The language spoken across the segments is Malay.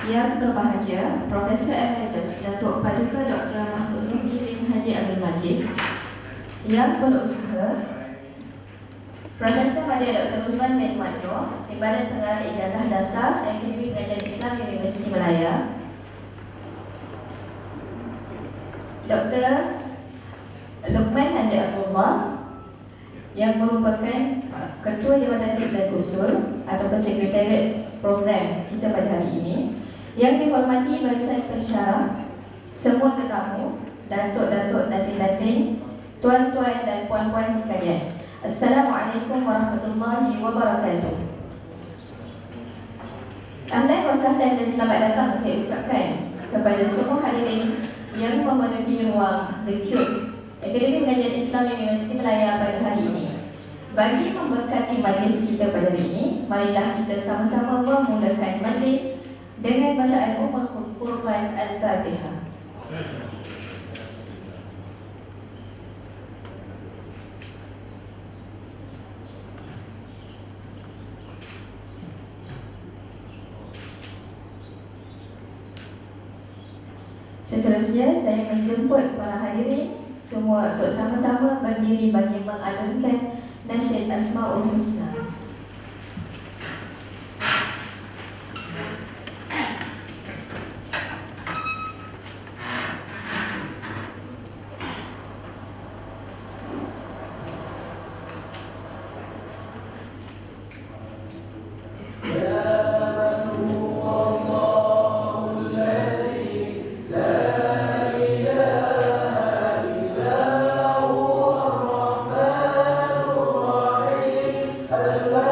Yang berbahagia Profesor Emeritus Datuk Paduka Dr. Mahmud Zubi bin Haji Abdul Majid. Yang berusaha Profesor Madya Dr. Uzman bin Wadno, Timbalan Pengarah Ijazah Dasar Akademi Pengajian Islam Universiti Malaya. Dr. Luqman Haji Abdullah, yang merupakan Ketua Jabatan Fiqh dan Usul ataupun Sekretariat Program kita pada hari ini. Yang dihormati barisan pensyarah, semua tetamu, datuk-datuk, datin-datin, tuan-tuan dan puan-puan sekalian, Assalamualaikum warahmatullahi wabarakatuh. Ahlan wa sahlan dan selamat datang saya ucapkan kepada semua hadirin yang memenuhi ruang The Cube Akademi Pengajian Islam Universiti Malaya pada hari ini. Bagi memberkati majlis kita pada hari ini, marilah kita sama-sama memulakan majlis dengan bacaan Ummul Furqan Al-Fatihah. Seterusnya saya menjemput para hadirin semua untuk sama-sama berdiri bagi mengalunkan nasyid Asmaul Husna. Allah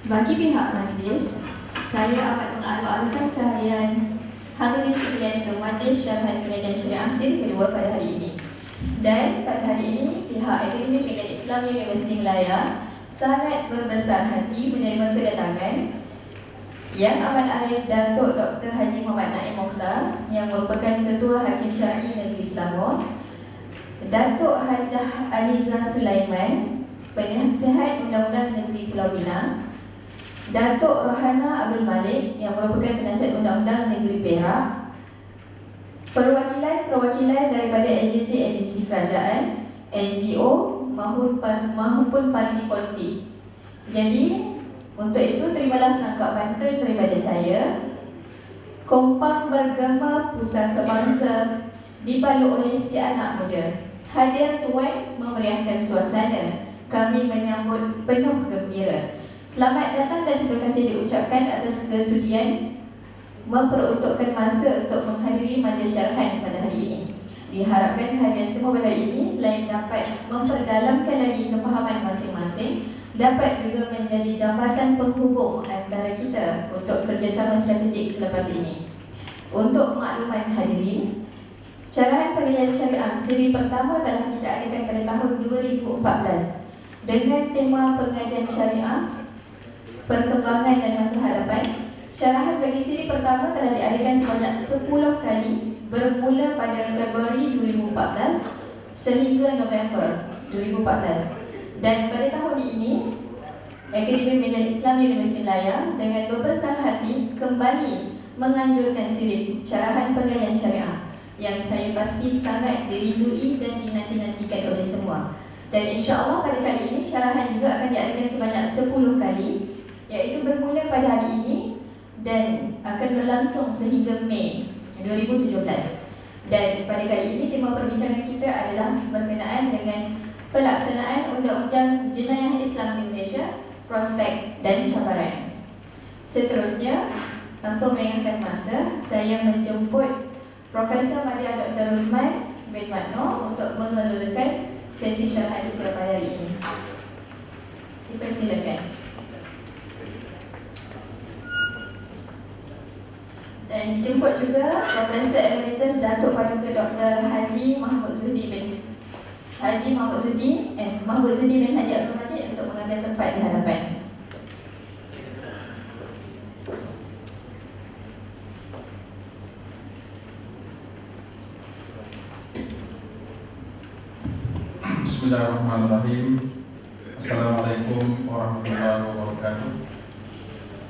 Bagi pihak majlis, saya amat mengalu-alukan kehadiran hadirin sekalian ke Majlis Syarahan Pengajian Syariah Siri kedua pada hari ini. Dan pada hari ini, pihak Akademi Pengajian Islam Universiti Melaya sangat berbesar hati menerima kedatangan Yang Amat Arif Datuk Dr. Haji Muhammad Naim Mokhtar yang merupakan Ketua Hakim Syar'i Negeri Selangor, Datuk Hajah Aliza Sulaiman, Penasihat Undang-Undang Negeri Pulau Pinang, Datuk Rohana Abdul Malik yang merupakan Penasihat Undang-Undang Negeri Perak, perwakilan daripada agensi-agensi kerajaan, NGO maupun parti politik. Jadi, untuk itu terimalah serangkap pantun daripada saya. Kompang bergema pusaka bangsa dibalut oleh si anak muda. Hadir tuan memeriahkan suasana, kami menyambut penuh gembira. Selamat datang dan terima kasih diucapkan atas kesudian memperuntukkan masa untuk menghadiri majlis syarahan pada hari ini. Diharapkan hadirin semua pada hari ini selain dapat memperdalamkan lagi kefahaman masing-masing, dapat juga menjadi jambatan penghubung antara kita untuk kerjasama strategik selepas ini. Untuk makluman hadirin, syarahan pengajian syariah siri pertama telah kita adakan pada tahun 2014 dengan tema pengajian syariah, perkembangan dan masa hadapan. Syarahan bagi siri pertama telah diadakan sebanyak 10 kali bermula pada Februari 2014 sehingga November 2014. Dan pada tahun ini, Akademi Pengajian Islam Universiti Melaya dengan berbesar hati kembali menganjurkan siri syarahan pengajian syariah yang saya pasti sangat dirindui dan dinanti-nantikan oleh semua. Dan insya-Allah pada kali ini syarahan juga akan diadakan sebanyak 10 kali, iaitu bermula pada hari ini dan akan berlangsung sehingga Mei 2017. Dan pada kali ini tema perbincangan kita adalah berkenaan dengan pelaksanaan Undang-Undang Jenayah Islam di Malaysia, prospek dan cabaran. Seterusnya, tanpa melengahkan masa, saya menjemput Profesor Madya Dr. Ruzman bin Matno untuk mengelolakan sesi syarahan kita pada hari ini. Dipersilakan. Dan dijemput juga Profesor Emeritus Datuk Paduka Dr. Haji Mahmud Zudi bin Haji Abdul Majid untuk mengambil tempat di hadapan. Bismillahirrahmanirrahim. Assalamualaikum warahmatullahi wabarakatuh.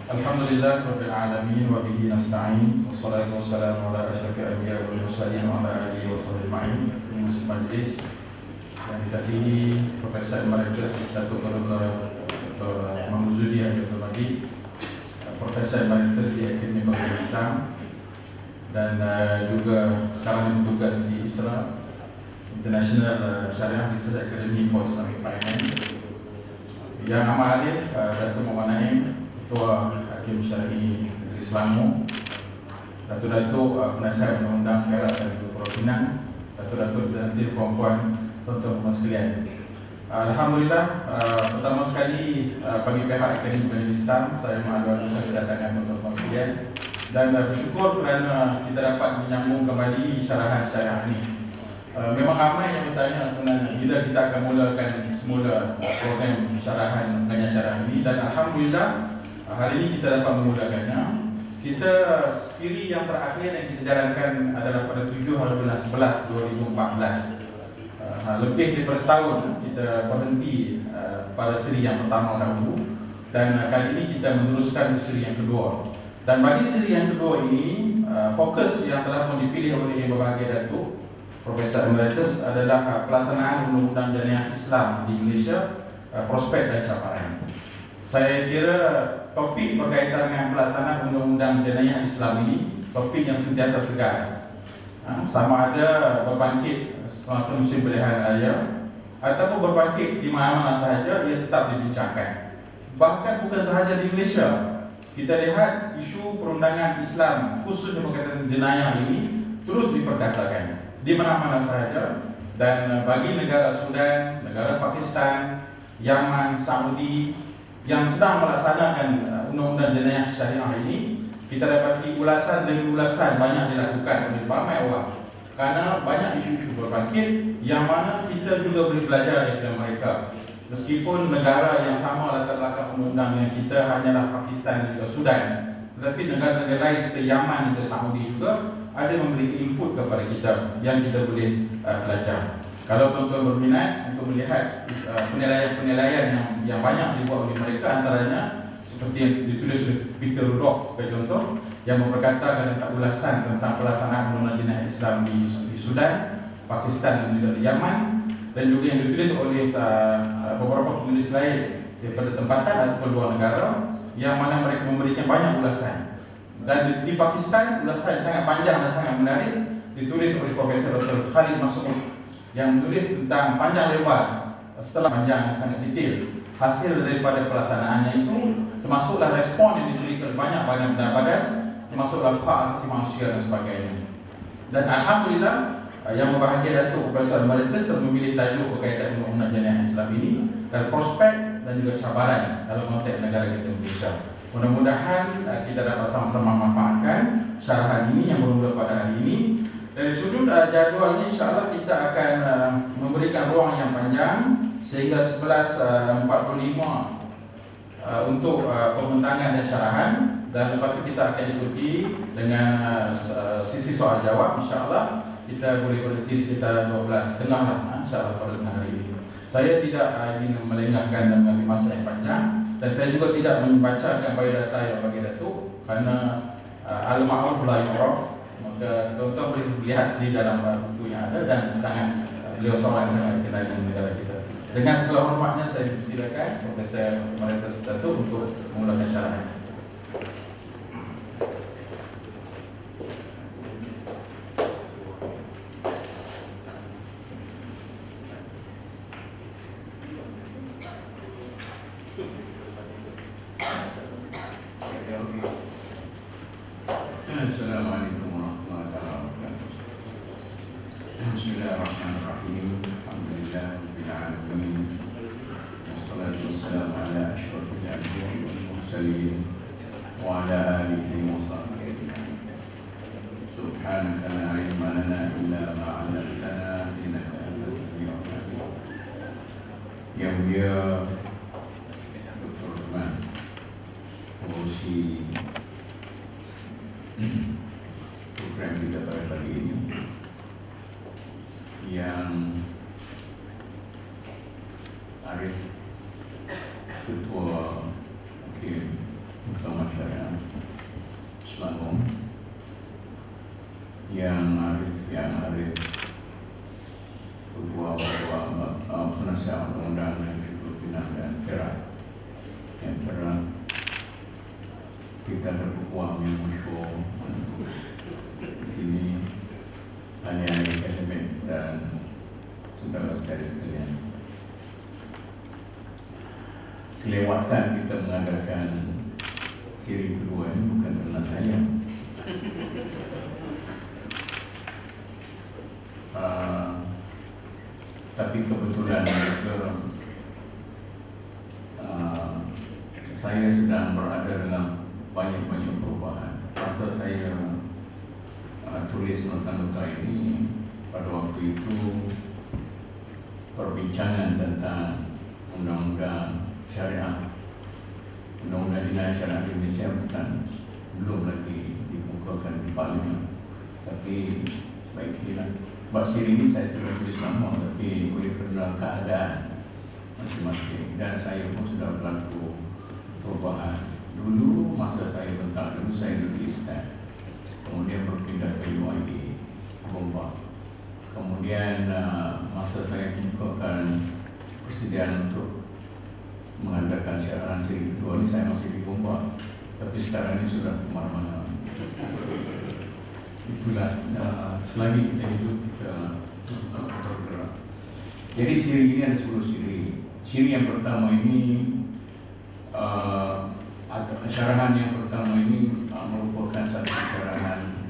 Alhamdulillah rabbil alamin wa bihi nasta'in. Wassalatu wassalamu ala asyrafil anbiya'i wal mursalin wa ala alihi washabbihi ajma'in. Muslim majlis yang dikasihi Profesor Emeritus Datuk Dr. Mahmud Zudi Abdul Majid, Profesor Emeritus di Akademi Pengajian Islam, dan juga sekarang bertugas di ISRA, International Syariah Research Academy for Islamic Finance. Yang Amat Arif Datuk Muhammad Naim, Ketua Hakim Syar'i Negeri Selangor, Datuk-Datuk Penasihat Undang-Undang Perak dan Pulau Pinang, Datuk-Datuk Nanti Perempuan, tuan-tuan sekalian. Alhamdulillah, pertama sekali bagi pihak Akademi Pengajian Islam, saya mengalu-alukan kedatangan tuan-tuan sekalian dan bersyukur kerana kita dapat menyambung kembali syarahan syariah ini. Memang ramai yang bertanya sebenarnya bila kita akan mulakan semula program syarahan pengajian syariah ini, dan alhamdulillah hari ini kita dapat memulakannya. Kita siri yang terakhir yang kita jalankan adalah pada 7 bulan 11 2014. Lebih daripada setahun kita berhenti pada siri yang pertama dahulu, dan kali ini kita meneruskan siri yang kedua. Dan bagi siri yang kedua ini, fokus yang telah pun dipilih oleh Yang Berbahagia Datuk Profesor Emeritus adalah pelaksanaan Undang-Undang Jenayah Islam di Malaysia, prospek dan cabaran. Saya kira topik berkaitan dengan pelaksanaan Undang-Undang Jenayah Islam ini topik yang sentiasa segar. Sama ada berbangkit semasa musim pilihan raya ataupun berbangkit di mana-mana sahaja, ia tetap dibincangkan. Bahkan bukan sahaja di Malaysia, kita lihat isu perundangan Islam khususnya berkaitan jenayah ini terus diperkatakan di mana-mana sahaja. Dan bagi negara Sudan, negara Pakistan, Yaman, Saudi, yang sedang melaksanakan undang-undang jenayah syariah ini, kita dapati ulasan demi ulasan banyak dilakukan oleh ramai orang. Karena banyak isu-isu berbangkit yang mana kita juga boleh belajar daripada mereka. Meskipun negara yang sama latar belakang undang-undang yang kita hanyalah Pakistan dan juga Sudan, tetapi negara-negara lain seperti Yaman dan Saudi juga ada memberikan input kepada kita yang kita boleh belajar. Kalau tuan-tuan berminat untuk melihat penilaian-penilaian yang banyak dibuat oleh mereka, antaranya seperti yang ditulis oleh Peter Rudolph sebagai contoh, yang memperkatakan tentang ulasan tentang pelaksanaan undang-undang jenayah Islam di Sudan, Pakistan dan juga di Yaman, dan juga yang ditulis oleh beberapa penulis lain daripada tempatan ataupun luar negara, yang mana mereka memberikan banyak ulasan. Dan di Pakistan ulasan sangat panjang dan sangat menarik ditulis oleh Profesor Dr. Khalid Mas'ud yang menulis tentang panjang lebar setelah panjang sangat detail hasil daripada pelaksanaannya itu, termasuklah respon yang diberikan banyak badan-badan, termasuklah hak asasi manusia dan sebagainya. Dan alhamdulillah yang berbahagia Datuk Profesor Emeritus telah memilih tajuk berkaitan dengan undang-undang jenayah Islam ini dan prospek dan juga cabaran dalam konteks negara kita Malaysia. Mudah-mudahan kita dapat sama-sama manfaatkan syarahan ini yang bermula pada hari ini. Dari sudut jadualnya, insyaAllah kita akan memberikan ruang yang panjang sehingga 11.45 untuk pembentangan dan syarahan, dan lepas itu kita akan ikuti dengan sisi soal jawab. InsyaAllah kita boleh berhenti sekitar 12.30 lah, insyaAllah pada tengah hari ini. Saya tidak ingin melengahkan dan mengambil masa yang panjang, dan saya juga tidak membacakan biodata yang bagi Datuk kerana al-ma'ruf la yu'raf. Maka tuan-tuan boleh melihat sendiri dalam buku yang ada, dan sangat beliau seorang sangat dikenal di negara kita. Dengan segala hormatnya saya dipersilakan Profesor Emeritus Datuk untuk memulakan syarahan. Assalamualaikum warahmatullahi wabarakatuh. Bismillahirrahmanirrahim. Alhamdulillahirabbil alamin. Wassalatu wassalamu ala asyrafil anbiya'i wal mursalin wa ala alihi wa sahbihi. Subhanaka la ilma lana illa ma 'allamtana innaka antas samiul 'alim. Yang mulia Dr. Rahman, pengurusi program kita pada pagi ini, yang Arif, Ketua Hakim Mahkamah Syariah Selangor, yang Arif Ketua Penasihat Undang-Undang Negeri Pinang dan Perak, yang telah kita ada peguam yang masyhur di sini, hanya akademik dan saudara-saudara sekalian. Kelewatan kita mengadakan siri kedua ini bukan kerana saya. Tapi kebetulan saya sedang berada dalam banyak perubahan. Masa saya tulis nota-nota ini, pada waktu itu perbincangan tentang undang-undang syariah, undang-undang jenayah syariah di Malaysia belum lagi dikemukakan di Parlimen. Tapi baiklah, bab siri ini saya sudah tulis lama, tapi oleh kerana keadaan masing-masing dan saya pun sudah berlaku perubahan. Dulu masa saya bentang, dulu saya duduk di Islam, kemudian berpindah ke UIA Gombak. Kemudian masa saya membukakan persediaan untuk mengadakan syarahan siri kedua ini, saya masih di Gombak, tapi sekarang ini sudah kemana-mana. Itulah, selagi kita hidup kita bergerak. Jadi siri ini ada 10 siri. Siri yang pertama ini, syarahan yang pertama ini merupakan satu syarahan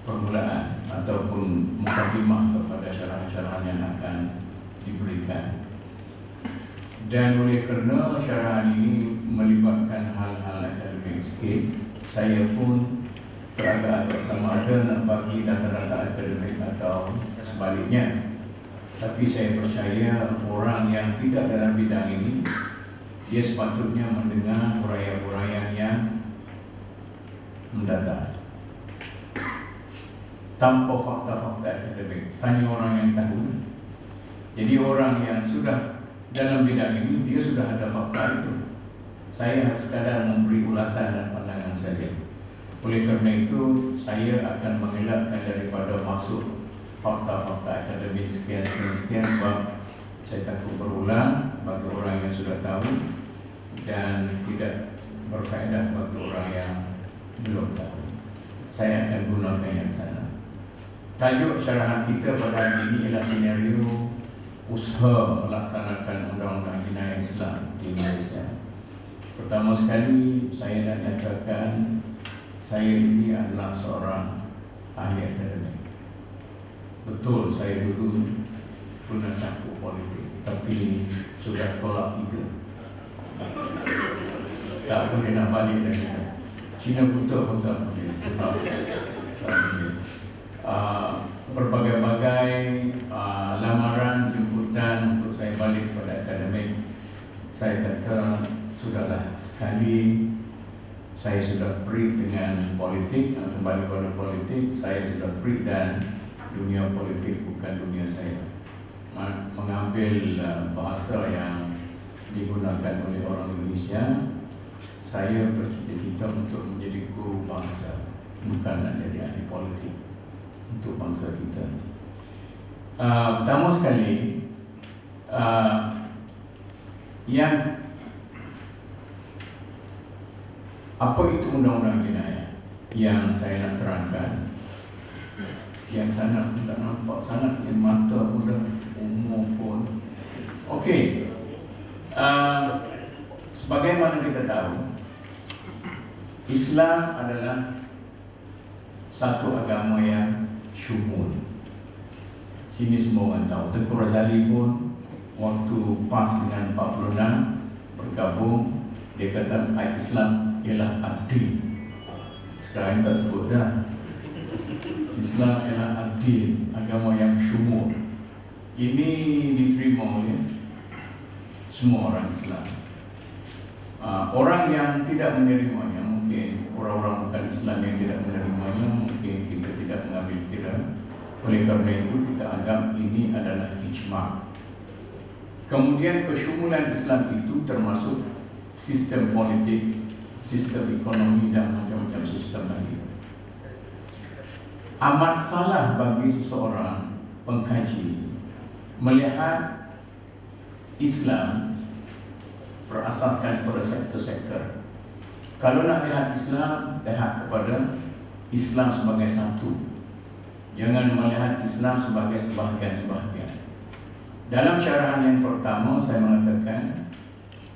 permulaan ataupun mukadimah kepada syarahan-syarahan yang akan diberikan. Dan oleh kerana syarahan ini melibatkan hal-hal akademik sikit, saya pun teragak-agak sama ada nak bagi data-data akademik atau sebaliknya. Tapi saya percaya orang yang tidak dalam bidang ini, dia sepatutnya mendengar huraian-huraian yang mendatar tanpa fakta-fakta akademik. Tanya orang yang tahu. Jadi orang yang sudah dalam bidang ini, dia sudah ada fakta itu. Saya sekadar memberi ulasan dan pandangan saja. Oleh kerana itu, saya akan mengelakkan daripada masuk fakta-fakta akademik sekian sebab saya takut berulang bagi orang yang sudah tahu dan tidak berfaedah bagi orang yang belum tahu. Saya akan gunakan yang sana. Tajuk syarahan kita pada hari ini ialah senario usaha melaksanakan undang-undang jenayah Islam di Malaysia. Pertama sekali saya nak nyatakan saya ini adalah seorang ahli akademik. Betul, saya dulu pernah campur politik, tapi sudah tolak 3. Tak boleh nak balik lagi. Cina buta pun tak boleh. Sebab berbagai-bagai lamaran, jemputan untuk saya balik kepada akademik. Saya kata, sudahlah, sekali saya sudah break dengan politik, kembali kepada politik, saya sudah break dan dunia politik bukan dunia saya. Mengambil bahasa yang digunakan oleh orang Indonesia, saya bercita-cita untuk menjadi guru bangsa, bukan nak jadi ahli politik untuk bangsa kita. Pertama sekali, yang apa itu undang-undang jenayah yang saya nak terangkan, yang sangat tak nampak sangat, yang mata pun dah umur pun. Okey, sebagaimana kita tahu, Islam adalah satu agama yang syumul. Sini semua orang tahu. Tengku Razali pun waktu PAS dengan 46 bergabung, dia kata Islam ialah adil. Sekarang tak sebut dah. Islam ialah adil, agama yang syumul. Ini diterima oleh semua orang Islam. Orang yang tidak menerimanya, mungkin orang-orang bukan Islam yang tidak menerimanya, mungkin kita tidak mengambil kira. Oleh kerana itu kita anggap ini adalah ijma'. Kemudian kesyumulan Islam itu termasuk sistem politik, sistem ekonomi dan macam-macam sistem lagi. Amat salah bagi seseorang pengkaji melihat Islam berasaskan pada sektor-sektor. Kalau nak lihat Islam, lihat kepada Islam sebagai satu. Jangan melihat Islam sebagai sebahagian-sebahagian. Dalam syarahan yang pertama saya mengatakan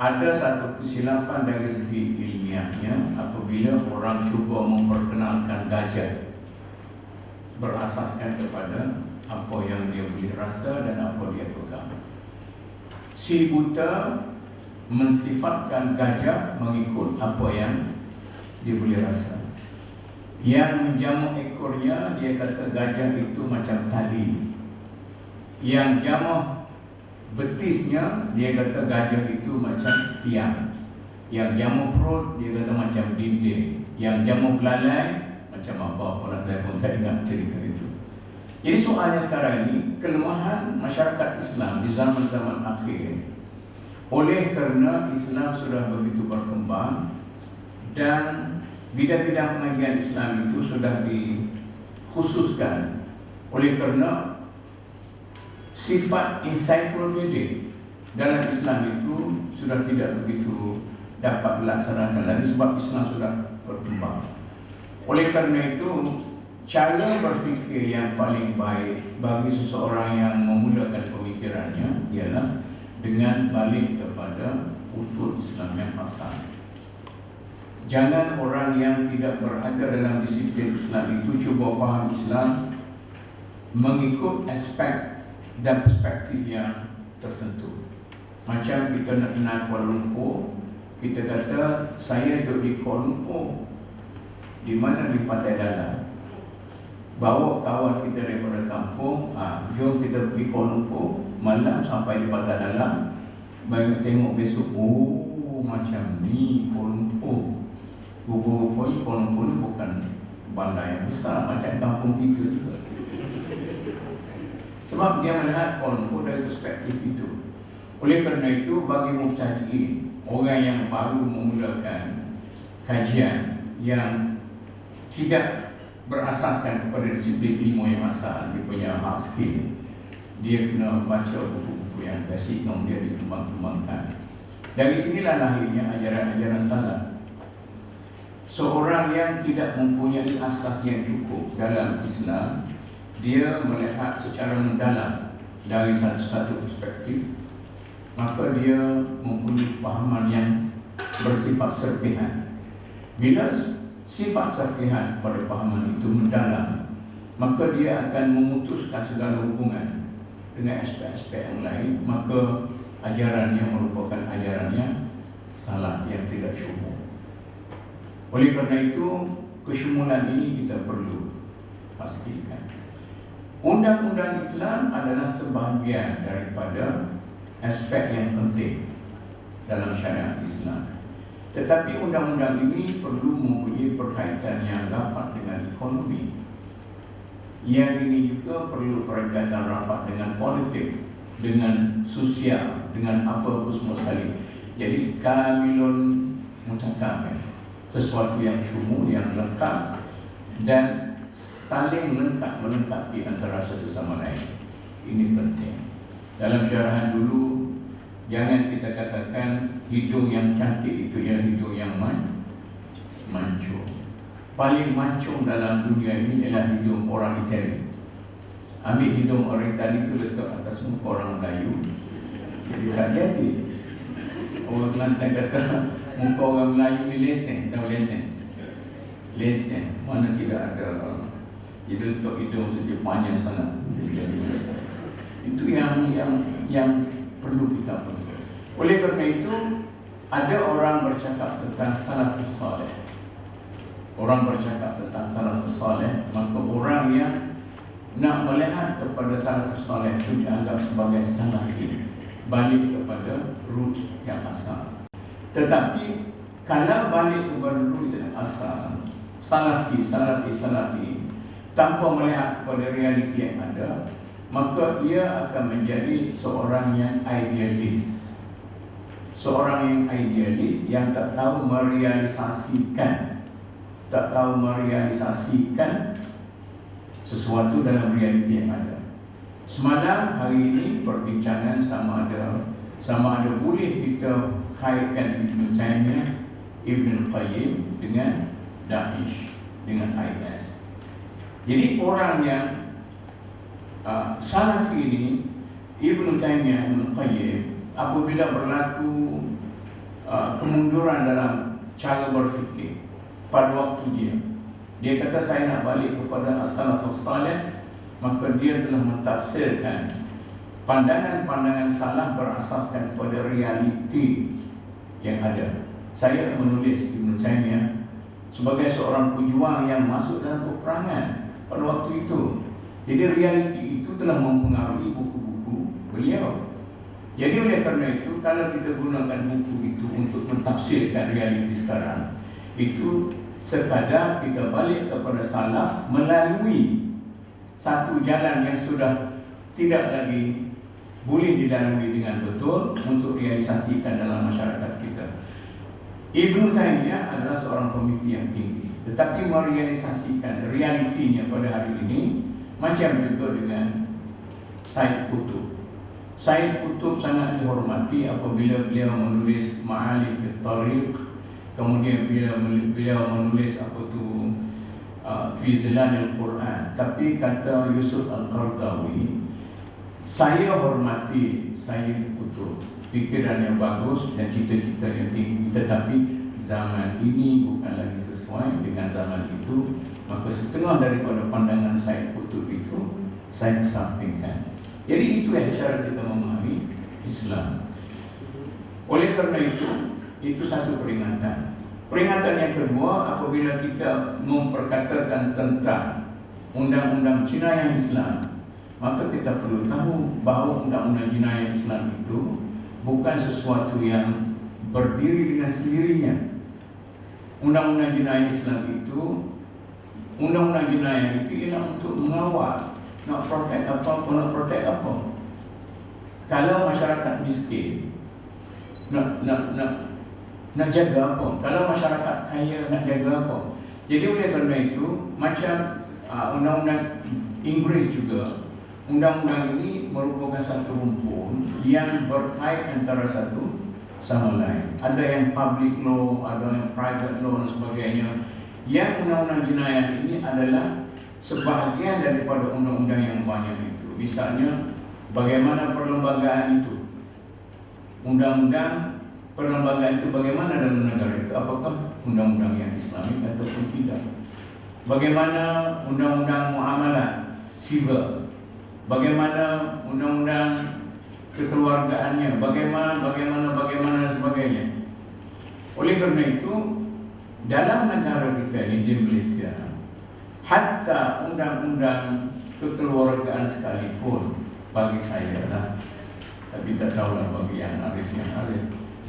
ada satu kesilapan dari segi ilmiahnya apabila orang cuba memperkenalkan gajah berasaskan kepada apa yang dia boleh rasa dan apa dia pegang. Si buta mensifatkan gajah mengikut apa yang dia boleh rasa. Yang menjamu ekornya, dia kata gajah itu macam tali. Yang jamu betisnya, dia kata gajah itu macam tiang. Yang jamu perut, dia kata macam dinding. Yang jamu belalai, macam apa, orang saya pun tak ingat cerita itu. Jadi soalnya sekarang ini, kelemahan masyarakat Islam di zaman-zaman akhir, oleh kerana Islam sudah begitu berkembang dan bidang-bidang pengajian Islam itu sudah dikhususkan, oleh kerana sifat ensiklopedik dalam Islam itu sudah tidak begitu dapat dilaksanakan lagi sebab Islam sudah berkembang. Oleh kerana itu, cara berfikir yang paling baik bagi seseorang yang memulakan pemikirannya ialah dengan balik kepada usul Islam yang asal. Jangan orang yang tidak berada dalam disiplin Islam itu cuba faham Islam mengikut aspek dan perspektif yang tertentu. Macam kita nak kenal Kuala Lumpur, kita kata saya duduk di Kuala Lumpur. Di mana? Di Pantai Dalam. Bawa kawan kita daripada kampung, jom kita pergi Kuala Lumpur. Malam sampai di Pantai Dalam, baru tengok besok, oh macam ni Kuala Lumpur. Rupanya Kuala Lumpur ni bukan bandar yang besar macam kampung kita juga. Sebab dia melihat Kuala Lumpur dari perspektif itu. Oleh kerana itu, bagi mubtadi'in, orang yang baru memulakan kajian yang tidak berasaskan kepada disiplin ilmu yang asal, dia punya hard skill, dia kena baca buku-buku yang basic, kemudian dikembang-kembangkan. Dari sinilah lahirnya ajaran-ajaran salah. Seorang yang tidak mempunyai asas yang cukup dalam Islam, dia melihat secara mendalam dari satu-satu perspektif, maka dia mempunyai pahaman yang bersifat serpihan. Bila sifat serpihan pada pahaman itu mendalam, maka dia akan memutuskan segala hubungan dengan aspek-aspek yang lain, maka ajarannya merupakan ajarannya salah yang tidak syukur. Oleh kerana itu, kesyumulan ini kita perlu pastikan. Undang-undang Islam adalah sebahagian daripada aspek yang penting dalam syariat Islam. Tetapi undang-undang ini perlu mempunyai berkaitan yang rapat dengan ekonomi. Yang ini juga perlu berkaitan rapat dengan politik, dengan sosial, dengan apa-apa semua sekali. Jadi kamilun mutakamil, sesuatu yang syumul, yang lengkap dan saling melengkapi antara satu sama lain. Ini penting. Dalam syarahan dulu, jangan kita katakan hidung yang cantik itu yang hidung yang mancung. Paling mancung dalam dunia ini ialah hidung orang Itali. Ambil hidung orang Itali itu letak atas muka orang Melayu, jadi tak jadi. Orang Kelantan kata muka orang Melayu ni lesen. Tahu lesen? Lesen, mana tidak ada. Dia letak hidung saja panjang sangat. Itu yang perlu kita perlu. Oleh kerana itu, ada orang bercakap tentang salafus salih. Orang bercakap tentang salafus salih, maka orang yang nak melihat kepada salafus salih itu dianggap sebagai salafi, balik kepada root yang asal. Tetapi kalau balik kepada root yang asal, salafi tanpa melihat kepada realiti yang ada, maka ia akan menjadi seorang yang idealis. Seorang yang idealis yang tak tahu merealisasikan sesuatu dalam realiti yang ada. Semalam hari ini perbincangan sama ada boleh kita kaitkan Ibn Taymiyah, Ibn Qayyim dengan Daesh, dengan IS. Jadi orang yang Salafi ini, Ibn Taymiyah, Ibn Qayyim, apabila berlaku kemunduran dalam cara berfikir pada waktu dia kata saya nak balik kepada as-salafus salih, maka dia telah mentafsirkan pandangan-pandangan salah berasaskan kepada realiti yang ada. Saya menulis Ibn Taymiyah sebagai seorang pejuang yang masuk dalam peperangan pada waktu itu. Jadi realiti itu telah mempengaruhi buku-buku beliau. Jadi oleh kerana itu, kalau kita gunakan buku itu untuk mentafsirkan realiti sekarang, itu sekadar kita balik kepada salaf melalui satu jalan yang sudah tidak lagi boleh dilalui dengan betul untuk realisasikan dalam masyarakat kita. Ibn Taymiyah adalah seorang pemimpin yang tinggi, tetapi merealisasikan realitinya pada hari ini macam juga dengan Said Qutb. Said Qutb sangat dihormati apabila beliau menulis Ma'alim fi Tariq, kemudian beliau menulis Fi Zilalil Quran. Tapi kata Yusuf Al-Qardawi, saya hormati Said Qutb, fikiran yang bagus dan cita-cita yang tinggi, tetapi zaman ini bukan lagi sesuai dengan zaman itu, maka setengah daripada pandangan Said Qutb itu saya kesampingkan. Jadi itu yang cara kita memahami Islam. Oleh kerana itu satu peringatan. Peringatan yang kedua, apabila kita memperkatakan tentang undang-undang jenayah Islam, maka kita perlu tahu bahawa undang-undang jenayah Islam itu bukan sesuatu yang berdiri dengan sendirinya. Undang-undang jenayah Islam itu, undang-undang jenayah itu ialah untuk mengawal, nak protect apa. Kalau masyarakat miskin, nak jaga apa? Kalau masyarakat kaya, nak jaga apa? Jadi oleh kerana itu, macam undang-undang Inggeris juga, undang-undang ini merupakan satu rumpun yang berkait antara satu sama lain. Ada yang public law, ada yang private law dan sebagainya. Yang undang-undang jenayah ini adalah sebahagian daripada undang-undang yang banyak itu. Misalnya, bagaimana perlembagaan itu? Undang-undang perlembagaan itu bagaimana dalam negara itu? Apakah undang-undang yang Islamik ataupun tidak? Bagaimana undang-undang muamalah sivil? Bagaimana undang-undang kekeluargaannya? Bagaimana dan sebagainya. Oleh kerana itu, dalam negara kita ini di Malaysia, hatta undang-undang kekeluargaan sekalipun, bagi saya lah, tapi tak tahulah bagi yang arif,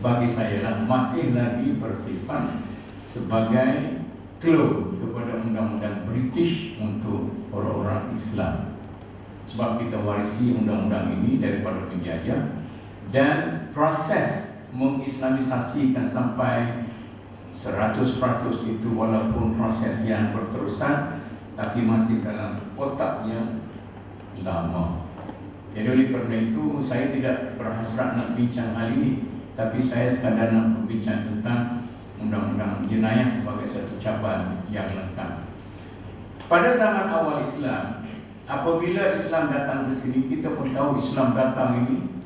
bagi saya lah masih lagi bersifat sebagai clone kepada undang-undang British untuk orang-orang Islam. Sebab kita warisi undang-undang ini daripada penjajah, dan proses mengislamisasikan sampai 100% itu walaupun proses yang berterusan, tapi masih dalam kotak yang lama. Jadi oleh kerana itu, saya tidak berhasrat nak bincang hal ini, tapi saya sekadar nak berbincang tentang undang-undang jenayah sebagai satu cabang yang lengkap. Pada zaman awal Islam, apabila Islam datang ke sini, kita pun tahu Islam datang ini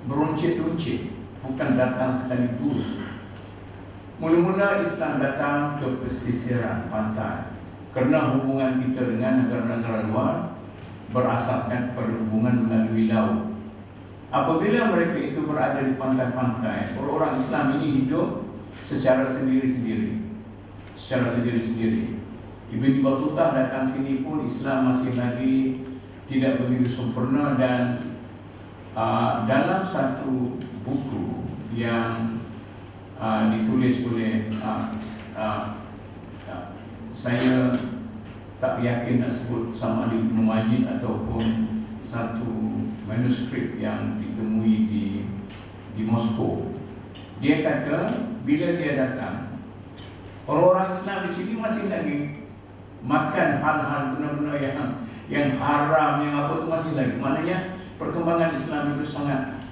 beruncit-uncit, bukan datang sekaligus. Mula-mula Islam datang ke pesisiran pantai kerana hubungan kita dengan negara-negara luar berasaskan kepada hubungan melalui laut. Apabila mereka itu berada di pantai-pantai, orang-orang Islam ini hidup secara sendiri-sendiri. Ibn Battuta datang sini pun Islam masih lagi tidak begitu sempurna, dan dalam satu buku yang ditulis oleh saya tak yakin nak sebut sama ada Ibn Majid ataupun satu manuskrip yang ditemui di Moskow. Dia kata bila dia datang, orang-orang Islam di sini masih lagi makan hal-hal benar-benar yang haram, yang apa itu masih lagi. Maknanya perkembangan Islam itu sangat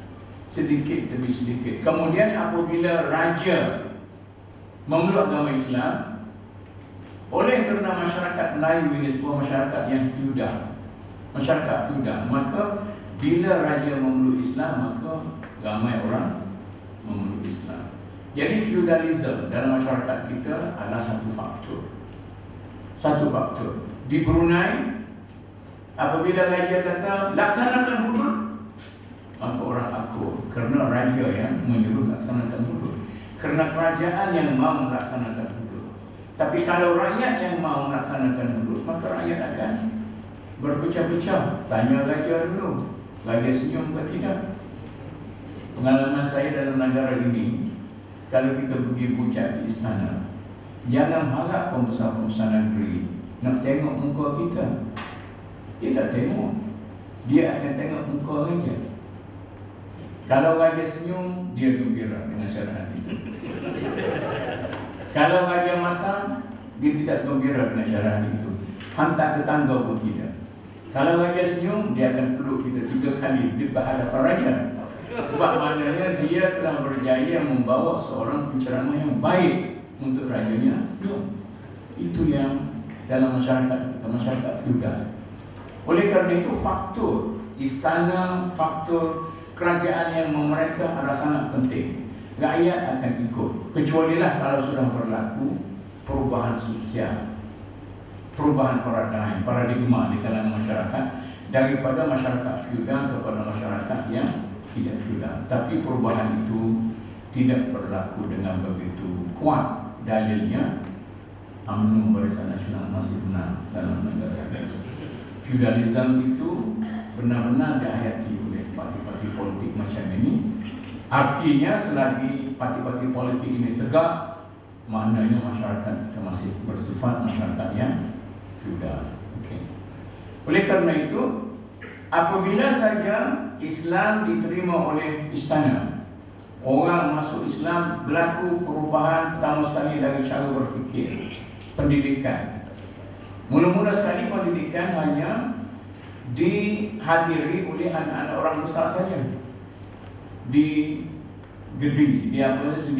sedikit demi sedikit. Kemudian apabila raja memeluk agama Islam, oleh kerana masyarakat Melayu ini sebuah masyarakat yang feudal, maka bila raja memeluk Islam, maka ramai orang memeluk Islam. Jadi feudalism dalam masyarakat kita adalah satu faktor. Di Brunei, apabila raja kata laksanakan hudud, maka orang akur kerana raja yang menyuruh laksanakan hudud, kerana kerajaan yang mahu melaksanakan hudud. Tapi kalau rakyat yang mahu melaksanakan hudud, maka rakyat akan berpecah-pecah. Tanya raja dulu, raja senyum ke tidak? Pengalaman saya dalam negara ini, kalau kita pergi puncak di istana, jangan harap pembesar-pembesar negeri nak tengok muka kita. Dia tak tengok, dia akan tengok muka raja. Kalau raja senyum, dia gembira dengan syarahan itu. Kalau raja masam, dia tidak gembira dengan syarahan itu. Hantar tetangga pun tidak. Kalau raja senyum, dia akan peluk kita 3 kali di hadapan raja. Sebab maknanya dia telah berjaya membawa seorang penceramah yang baik untuk rajanya senyum. Itu yang dalam masyarakat kita, masyarakat feudal. Oleh kerana itu, faktor istana, faktor kerajaan yang memerintah adalah sangat penting. Rakyat akan ikut, kecualilah kalau sudah berlaku perubahan sosial, perubahan paradigma di kalangan masyarakat, daripada masyarakat feudal kepada masyarakat yang tidak feudal. Tapi perubahan itu tidak berlaku dengan begitu kuat. Dalilnya UMNO Barisan Nasional masih benar dalam negara ini. Feudalisme itu benar-benar dihayati oleh parti-parti politik macam ini. Artinya selagi parti-parti politik ini tegak, maknanya masyarakat kita masih bersifat masyarakat yang feudal. Okay. Oleh kerana itu, apabila saja Islam diterima oleh istana, orang masuk Islam, berlaku perubahan pertama sekali dari cara berfikir, pendidikan. Mula-mula sekali pendidikan hanya dihadiri oleh anak-anak orang besar saja. Di gedi, dia betul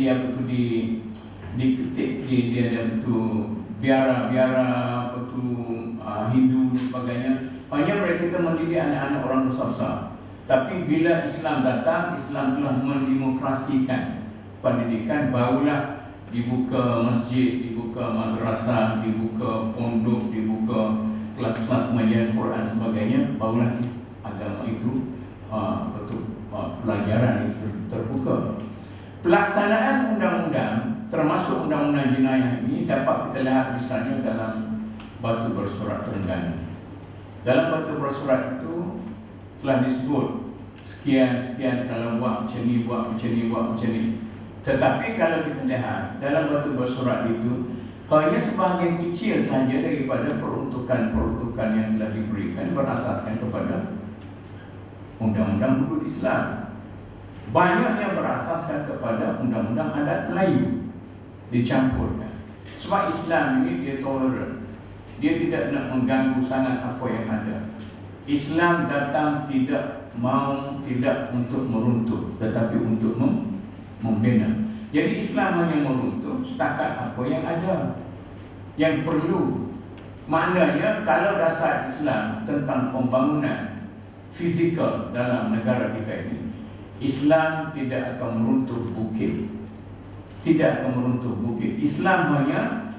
diketik, dia betul biara betul Hindu dan sebagainya. Hanya mereka itu mendidik anak-anak orang besar-besar. Tapi bila Islam datang, Islam telah mendemokrasikan pendidikan, barulah dibuka masjid, dibuka madrasah, dibuka pondok, dibuka kelas-kelas pengajian Quran sebagainya, barulah agama itu betul pelajaran itu terbuka. Pelaksanaan undang-undang, termasuk undang-undang jenayah ini, dapat kita lihat misalnya dalam Batu Bersurat Terengganu. Dalam Batu Bersurat itu telah disebut sekian kalau buat macam ni, buat macam ni, buat macam ni. Tetapi kalau kita lihat dalam Batu Bersurat itu hanya sebahagian kecil sahaja daripada peruntukan yang telah diberikan berasaskan kepada undang-undang hudud Islam. Banyak yang berasaskan kepada undang-undang adat Melayu, dicampurkan. Sebab Islam ini dia toleran, dia tidak nak mengganggu sangat apa yang ada. Islam datang tidak untuk meruntuh, tetapi untuk membina. Jadi Islam hanya meruntuh setakat apa yang ada, yang perlu. Maknanya kalau dasar Islam tentang pembangunan fizikal dalam negara kita ini, Islam tidak akan meruntuh bukit. Tidak akan meruntuh bukit. Islam hanya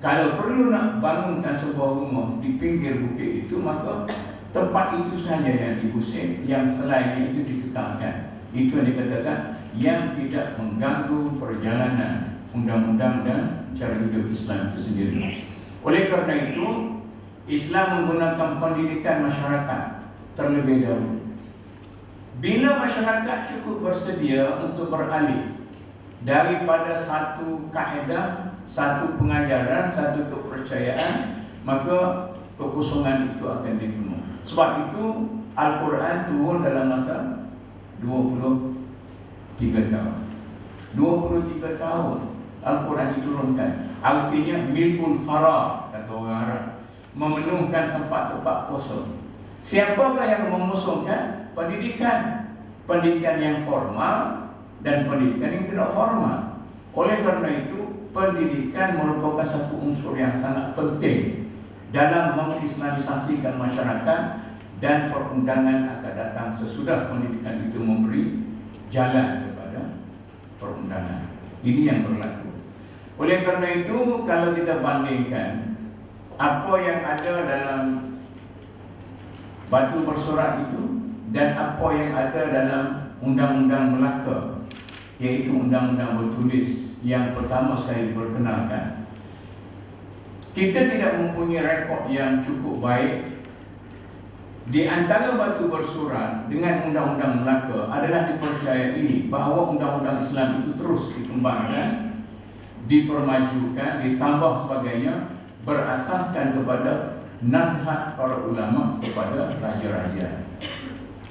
kalau perlu nak bangunkan sebuah rumah di pinggir bukit itu, maka tempat itu sahaja yang diusir, yang selainnya itu dikekalkan. Itu yang dikatakan yang tidak mengganggu perjalanan undang-undang dan cara hidup Islam itu sendiri. Oleh kerana itu, Islam menggunakan pendidikan masyarakat terlebih dahulu. Bila masyarakat cukup bersedia untuk beralih daripada satu kaedah, satu pengajaran, satu kepercayaan, maka kekosongan itu akan dipenuhi. Sebab itu Al-Quran turun dalam masa 23 tahun. 23 tahun Al-Quran diturunkan. Artinya milkul farah, kata orang Arab, memenuhkan tempat-tempat kosong. Siapakah yang memusnahkan? Pendidikan. Pendidikan yang formal dan pendidikan yang tidak formal. Oleh kerana itu, pendidikan merupakan satu unsur yang sangat penting dalam mengislamisasikan masyarakat, dan perundangan akan datang sesudah pendidikan itu memberi jalan kepada perundangan. Ini yang berlaku. Oleh kerana itu, kalau kita bandingkan apa yang ada dalam Batu Bersurat itu dan apa yang ada dalam Undang-Undang Melaka, iaitu Undang-Undang Bertulis yang pertama sekali diperkenalkan, kita tidak mempunyai rekod yang cukup baik. Di antara Batu Bersurat dengan Undang-Undang Melaka adalah dipercayai bahawa Undang-Undang Islam itu terus dikembangkan, dipermajukan, ditambah sebagainya, berasaskan kepada nasihat para ulama kepada raja-raja.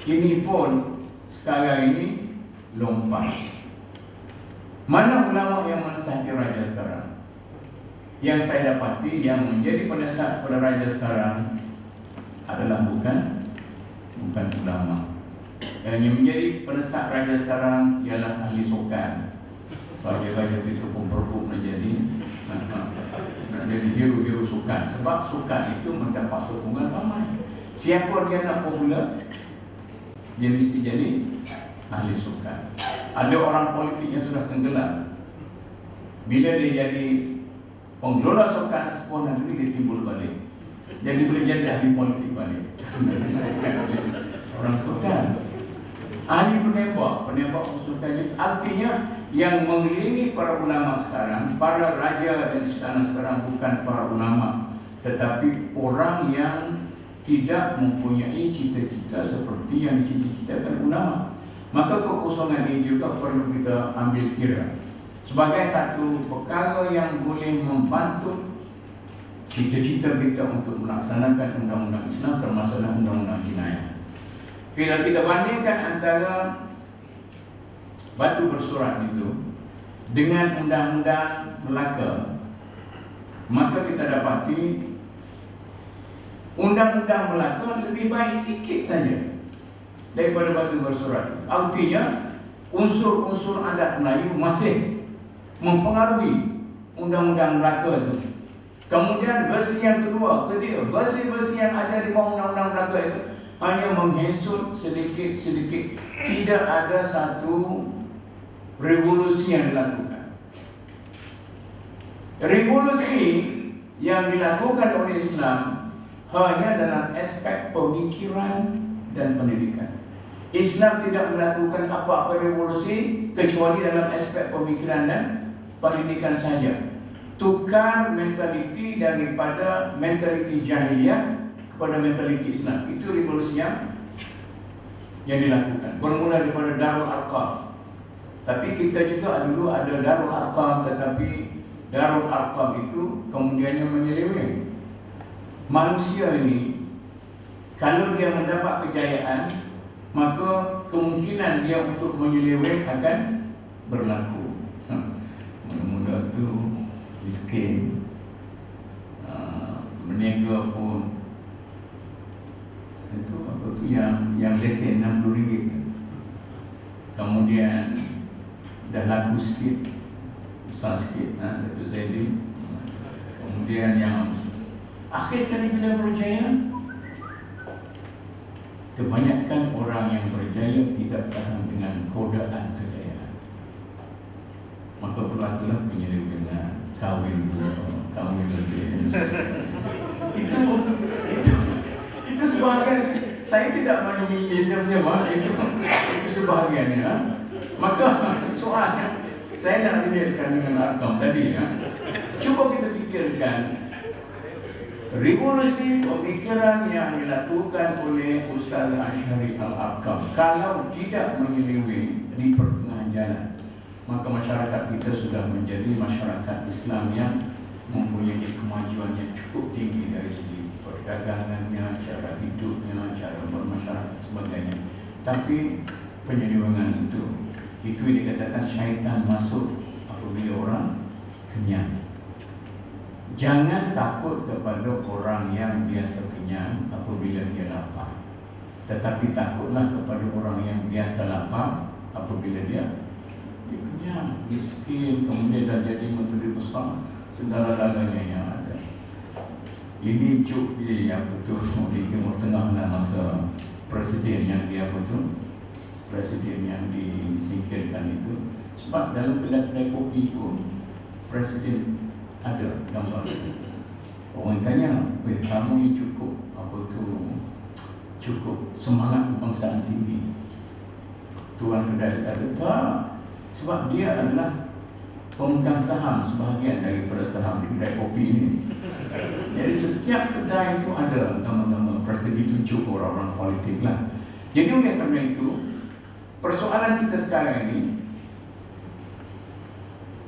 Ini pun sekarang ini lompat. Mana ulama yang menasihati raja sekarang? Yang saya dapati yang menjadi penasihat kepada raja sekarang adalah bukan ulama. Yang menjadi penasihat raja sekarang ialah ahli sukan. Raja-raja itu pun berbuk menjadi hero-hero sukan. Sebab sukan itu mendapat sokongan ramai. Siapa dia nak popular, dia mesti jadi ahli sukan. Ada orang politik yang sudah tenggelam, bila dia jadi pengelola sukan sebuah negeri, dia timbul balik. Jadi boleh jadi ahli politik balik. Orang sukan. ahli penembak usulkan, artinya yang mengelilingi para ulama sekarang, para raja dan istana sekarang bukan para ulama, tetapi orang yang tidak mempunyai cita-cita seperti yang dicita-citakan ulama. Maka kekosongan ini juga perlu kita ambil kira sebagai satu perkara yang boleh membantu cita-cita kita untuk melaksanakan undang-undang Islam, termasuklah undang-undang jenayah. Bila kita bandingkan antara batu bersurat itu dengan undang-undang Melaka, maka kita dapati undang-undang Melaka lebih baik sikit saja daripada batu bersurat. Artinya unsur-unsur adat Melayu masih mempengaruhi undang-undang Melaka itu. Kemudian versi yang kedua, ketiga, versi-versi yang ada di bawah undang-undang Melaka itu hanya menghensut sedikit-sedikit. Tidak ada satu revolusi yang dilakukan. Revolusi yang dilakukan oleh Islam hanya dalam aspek pemikiran dan pendidikan. Islam tidak melakukan apa-apa revolusi kecuali dalam aspek pemikiran dan pendidikan saja. Tukar mentaliti daripada mentaliti jahiliyah kepada mentaliti Islam. Itu revolusi yang dilakukan. Bermula daripada Darul Arqam. Tapi kita juga dulu ada Darul Arqam, tetapi Darul Arqam itu kemudiannya menyeleweng. Manusia ini kalau dia mendapat kejayaan, maka kemungkinan dia untuk menyeleweng akan berlaku. Mula-mula tu miskin, meniaga pun itu apa tu yang lesen RM60, kemudian dah laku sikit, besar sikit, Datuk Zaidi. Kemudian yang akhir sekali bila berjaya, kebanyakan orang yang berjaya tidak tahan dengan godaan kejayaan, maka berlakulah penyelewengan, kahwin lebih. Itu sebahagian. Saya tidak menyindir siapa-siapa, itu sebahagiannya. Maka soalnya saya nak relatekan dengan Arqam tadi, Cuba kita fikirkan revolusi pemikiran yang dilakukan oleh Ustaz Ashari Al-Arqam kalau tidak menyeleweng di pertengahan jalan, maka masyarakat kita sudah menjadi masyarakat Islam yang mempunyai kemajuan yang cukup tinggi dari segi perdagangannya, cara hidupnya, cara bermasyarakat sebagainya. Tapi penyelewengan itu dikatakan syaitan masuk apabila orang kenyang. Jangan takut kepada orang yang biasa kenyang apabila dia lapar, tetapi takutlah kepada orang yang biasa lapar apabila dia kenyang, miskin, kemudian dah jadi menteri besar, segala-galanya yang ada. Ini cuk dia di Timur Tengah masa presiden yang presiden yang disingkirkan itu. Sebab dalam kedai kopi itu presiden ada gambar. Orang tanya, kamu ni cukup semangat kebangsaan tinggi. Tuan kedai kata, tak, sebab dia adalah pemegang saham sebahagian daripada saham di kedai kopi ini. Jadi setiap kedai itu ada nama-nama presiden, ditunjuk orang-orang politik lah. Jadi oleh kerana itu, persoalan kita sekarang ini,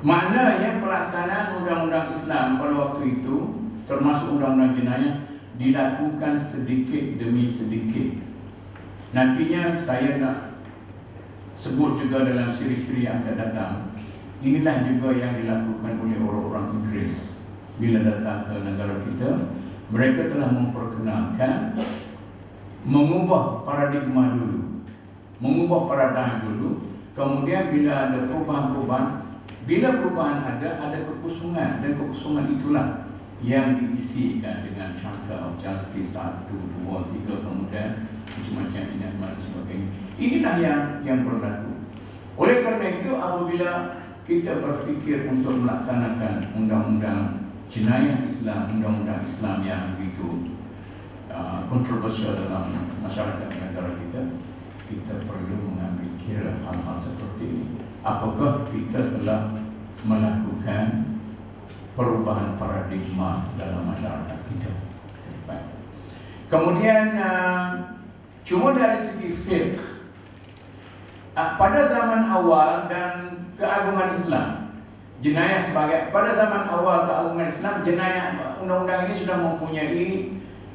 maknanya pelaksanaan undang-undang Islam pada waktu itu, termasuk undang-undang jenayah, dilakukan sedikit demi sedikit. Nantinya saya nak sebut juga dalam siri-siri yang akan datang. Inilah juga yang dilakukan oleh orang-orang Inggeris. Bila datang ke negara kita, mereka telah memperkenalkan mengubah paradigma dulu, mengubah paradigma dulu. Kemudian bila ada perubahan-perubahan, bila perubahan ada kekosongan, dan kekosongan itulah yang diisikan dengan Charter of Justice 1, 2, 3, kemudian macam-macam ingat dan sebagainya. Inilah yang berlaku. Oleh kerana itu, apabila kita berfikir untuk melaksanakan undang-undang jenayah Islam, undang-undang Islam yang begitu kontroversial dalam masyarakat negara kita, kita perlu mengambil kira hal-hal seperti ini. Apakah kita telah melakukan perubahan paradigma dalam masyarakat kita? Baik. Kemudian cuma dari segi fiqh, pada zaman awal dan keagungan Islam, jenayah sebagai pada zaman awal keagungan Islam, jenayah undang-undang ini sudah mempunyai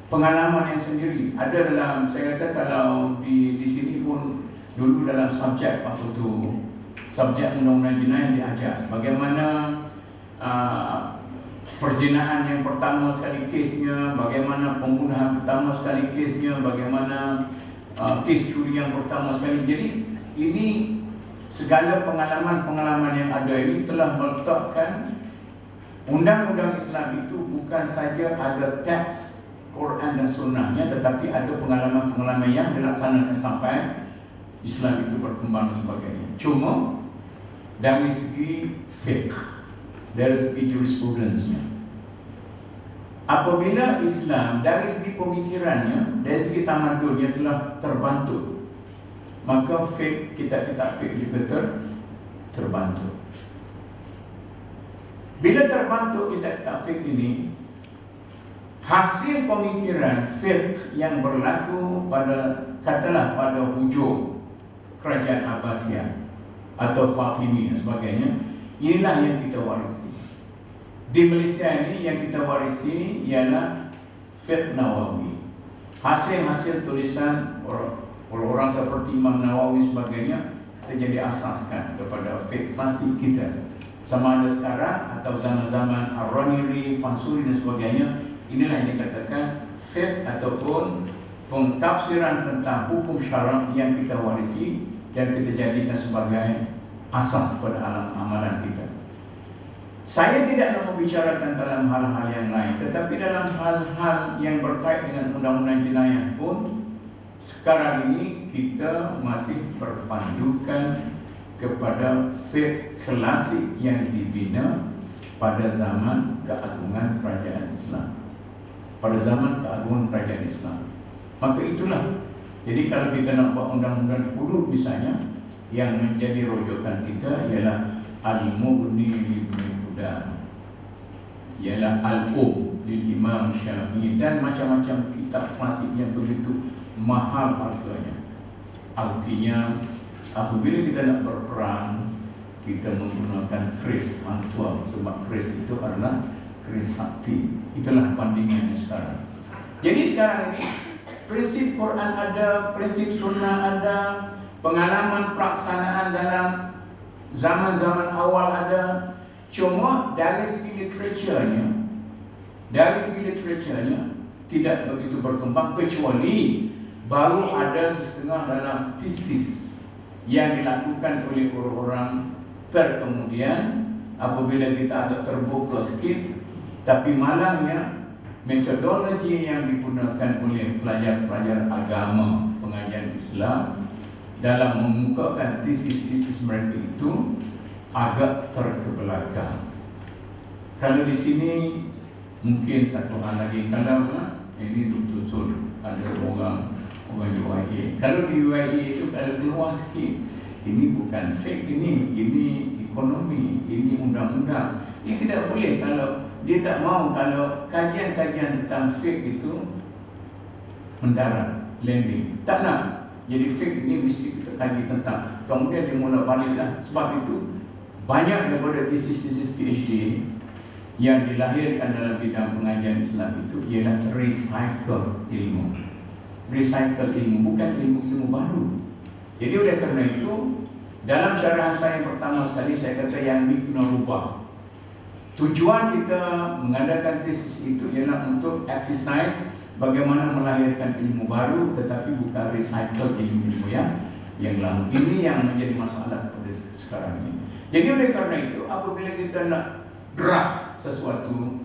pengalaman yang sendiri. Ada dalam, saya rasa kalau di sini pun dulu dalam subjek apa tu, subjek undang-undang jenayah diajar bagaimana perzinaan yang pertama sekali kesnya, bagaimana pembunuhan pertama sekali kesnya, bagaimana kes curi yang pertama sekali. Jadi ini segala pengalaman-pengalaman yang ada ini telah meletakkan undang-undang Islam itu bukan saja ada teks Quran dan Sunnahnya, tetapi ada pengalaman-pengalaman yang dilaksanakan sampai Islam itu berkembang sebagainya. Cuma dari segi fiqh, dari segi jurisprudensnya, apabila Islam dari segi pemikirannya, dari segi tamadunnya telah terbantu, maka fiqh kita fiqh juga terbantu. Bila terbantu kita fiqh ini, hasil pemikiran fiqh yang berlaku pada, katalah pada hujung kerajaan Abbasiyah atau Fatimi dan sebagainya, inilah yang kita warisi. Di Malaysia ini yang kita warisi ialah fiqh Nawawi. Hasil-hasil tulisan orang-orang seperti Imam Nawawi sebagainya, kita jadi asaskan kepada fiqh klasik kita. Sama ada sekarang atau zaman-zaman Ar-Raniri, Fansuri dan sebagainya, inilah yang dikatakan fiqh ataupun pentafsiran tentang hukum syarak yang kita warisi dan kita jadikan sebagai asas pada alam amalan kita. Saya tidak nak membicarakan dalam hal-hal yang lain, tetapi dalam hal-hal yang berkait dengan undang-undang jenayah pun sekarang ini kita masih berpandukan kepada fiqh klasik yang dibina pada zaman keagungan kerajaan Islam. Pada zaman keagungan kerajaan Islam. Maka itulah. Jadi kalau kita nak buat undang-undang hudud misalnya, yang menjadi rujukan kita ialah Al-Mughni Ibn Qudamah, ialah Al-Um lil Imam Syafi'i, dan macam-macam kitab klasik yang begitu mahal harganya. Artinya apabila kita nak berperang, kita menggunakan keris mantua, sebab keris itu adalah keris sakti. Itulah bandingannya sekarang. Jadi sekarang ini prinsip Quran ada, prinsip Sunnah ada, pengalaman pelaksanaan dalam zaman-zaman awal ada. Cuma dari segi literaturnya tidak begitu berkembang, kecuali baru ada setengah dalam tesis yang dilakukan oleh orang-orang terkemudian. Apabila kita agak terbuka sikit, tapi malangnya metodologi yang digunakan oleh pelajar-pelajar agama pengajian Islam dalam mengukakan tesis-tesis mereka itu agak terkebelakang. Kalau di sini mungkin satu hal lagi, kalau ini betul-betul ada orang UIA. Kalau di UIA itu kalau keluar sikit, ini bukan fake, ini ekonomi, ini undang-undang. Ini tidak boleh kalau dia tak mau, kalau kajian-kajian tentang fake itu mendarat, landing. Tak nak. Jadi fake ini mesti kita kaji tentang. Kemudian dia mula baliklah. Sebab itu banyak daripada tesis-tesis PhD yang dilahirkan dalam bidang pengajian Islam itu ialah recycle ilmu. Recycle ilmu, bukan ilmu-ilmu baru. Jadi oleh kerana itu, dalam syarahan saya pertama sekali saya kata yang ini kena rubah. Tujuan kita mengadakan tesis itu ialah untuk exercise bagaimana melahirkan ilmu baru, tetapi bukan recycle ilmu-ilmu yang lama. Ini yang menjadi masalah pada sekarang ini. Jadi oleh kerana itu, apabila kita nak draft sesuatu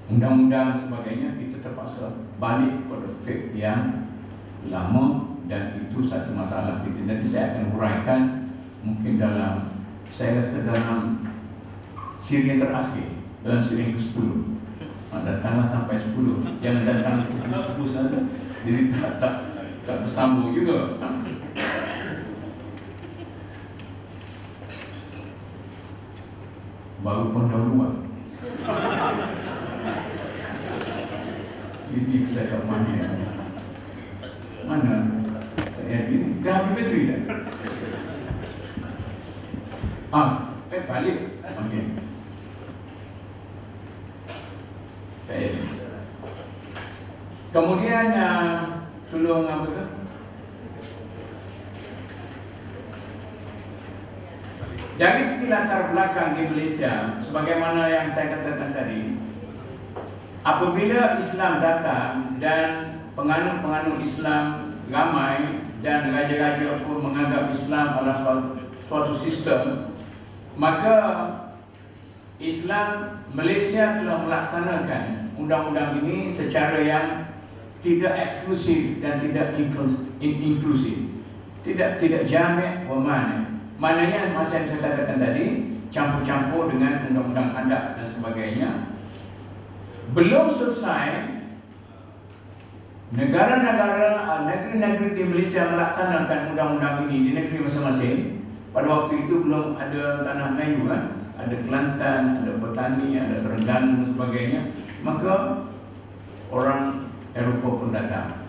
undang-undang sebagainya, kita terpaksa balik kepada fiqh yang lama, dan itu satu masalah kita. Nanti saya akan huraikan mungkin dalam, saya rasa dalam siri yang terakhir, dalam siri yang ke-10. Datanglah sampai 10, jangan datang pukul saja, jadi tak bersambung juga. baru pun dahuluan. Ini saya tak mana. Mana? Tak ada ini. Dah habis bateri dah. Balik. Okey. Tak ada. Kemudian tolong apa tu? Dari segi latar belakang di Malaysia, sebagaimana yang saya katakan tadi, apabila Islam datang dan penganut-penganut Islam ramai dan raja-raja pun menganggap Islam adalah suatu sistem, maka Islam Malaysia telah melaksanakan undang-undang ini secara yang tidak eksklusif dan tidak inklusif, tidak jamak wa mani. Maknanya masa yang saya katakan tadi, campur-campur dengan undang-undang adat dan sebagainya. Belum selesai negeri-negeri di Malaysia melaksanakan undang-undang ini di negeri masing-masing. Pada waktu itu belum ada tanah Melayu, ada Kelantan, ada Petani, ada Terengganu dan sebagainya. Maka orang Eropah pun datang.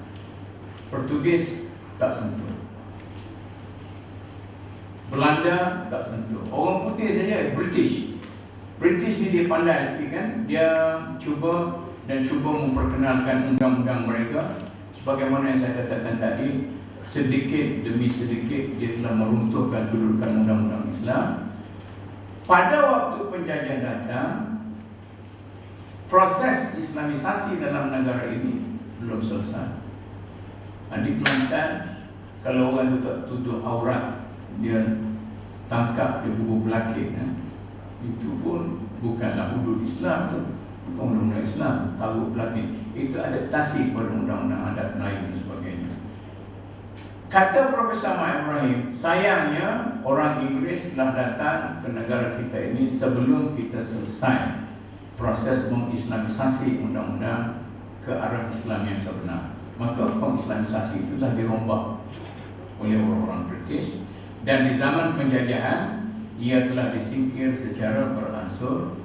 Portugis tak sentuh, Belanda tak sentuh. Orang putih saja, British ni dia pandai sikit kan. Dia cuba memperkenalkan undang-undang mereka. Sebagaimana yang saya katakan tadi, sedikit demi sedikit dia telah meruntuhkan kedudukan undang-undang Islam. Pada waktu penjajah datang, proses Islamisasi dalam negara ini belum selesai. Di Kelantan, kalau orang tu tak tutup aurat, dia tangkap, dia pukul belakang, itu pun bukanlah hudud Islam tu, bukan undang-undang Islam, taruh belakang. Itu adaptasi pada undang-undang adat Melayu dan sebagainya. Kata Profesor Ahmad Ibrahim, sayangnya orang Inggeris telah datang ke negara kita ini sebelum kita selesai proses mengislamisasi undang-undang ke arah Islam yang sebenar. Maka pengislamisasi itu telah dirombak oleh orang-orang British. Dan di zaman penjajahan, ia telah disingkir secara beransur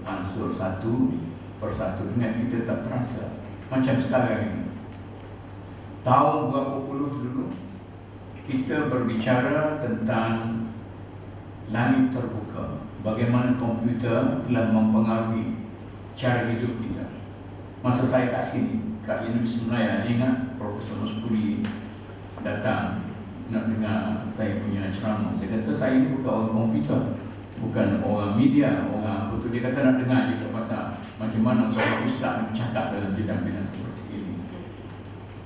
satu persatu dengan kita tak terasa. Macam sekarang ini, tahun berapa puluh dulu, kita berbicara tentang langit terbuka, bagaimana komputer telah mempengaruhi cara hidup kita. Masa saya kat sini, kat Universiti Melayu, ingat Profesor Muskuli datang nak dengar saya punya ceramah. Saya kata saya ni bukan orang komputer, bukan orang media, orang apa tu. Dia kata nak dengar juga pasal macam mana seorang ustaz bercakap dalam bidang-bidang seperti ini.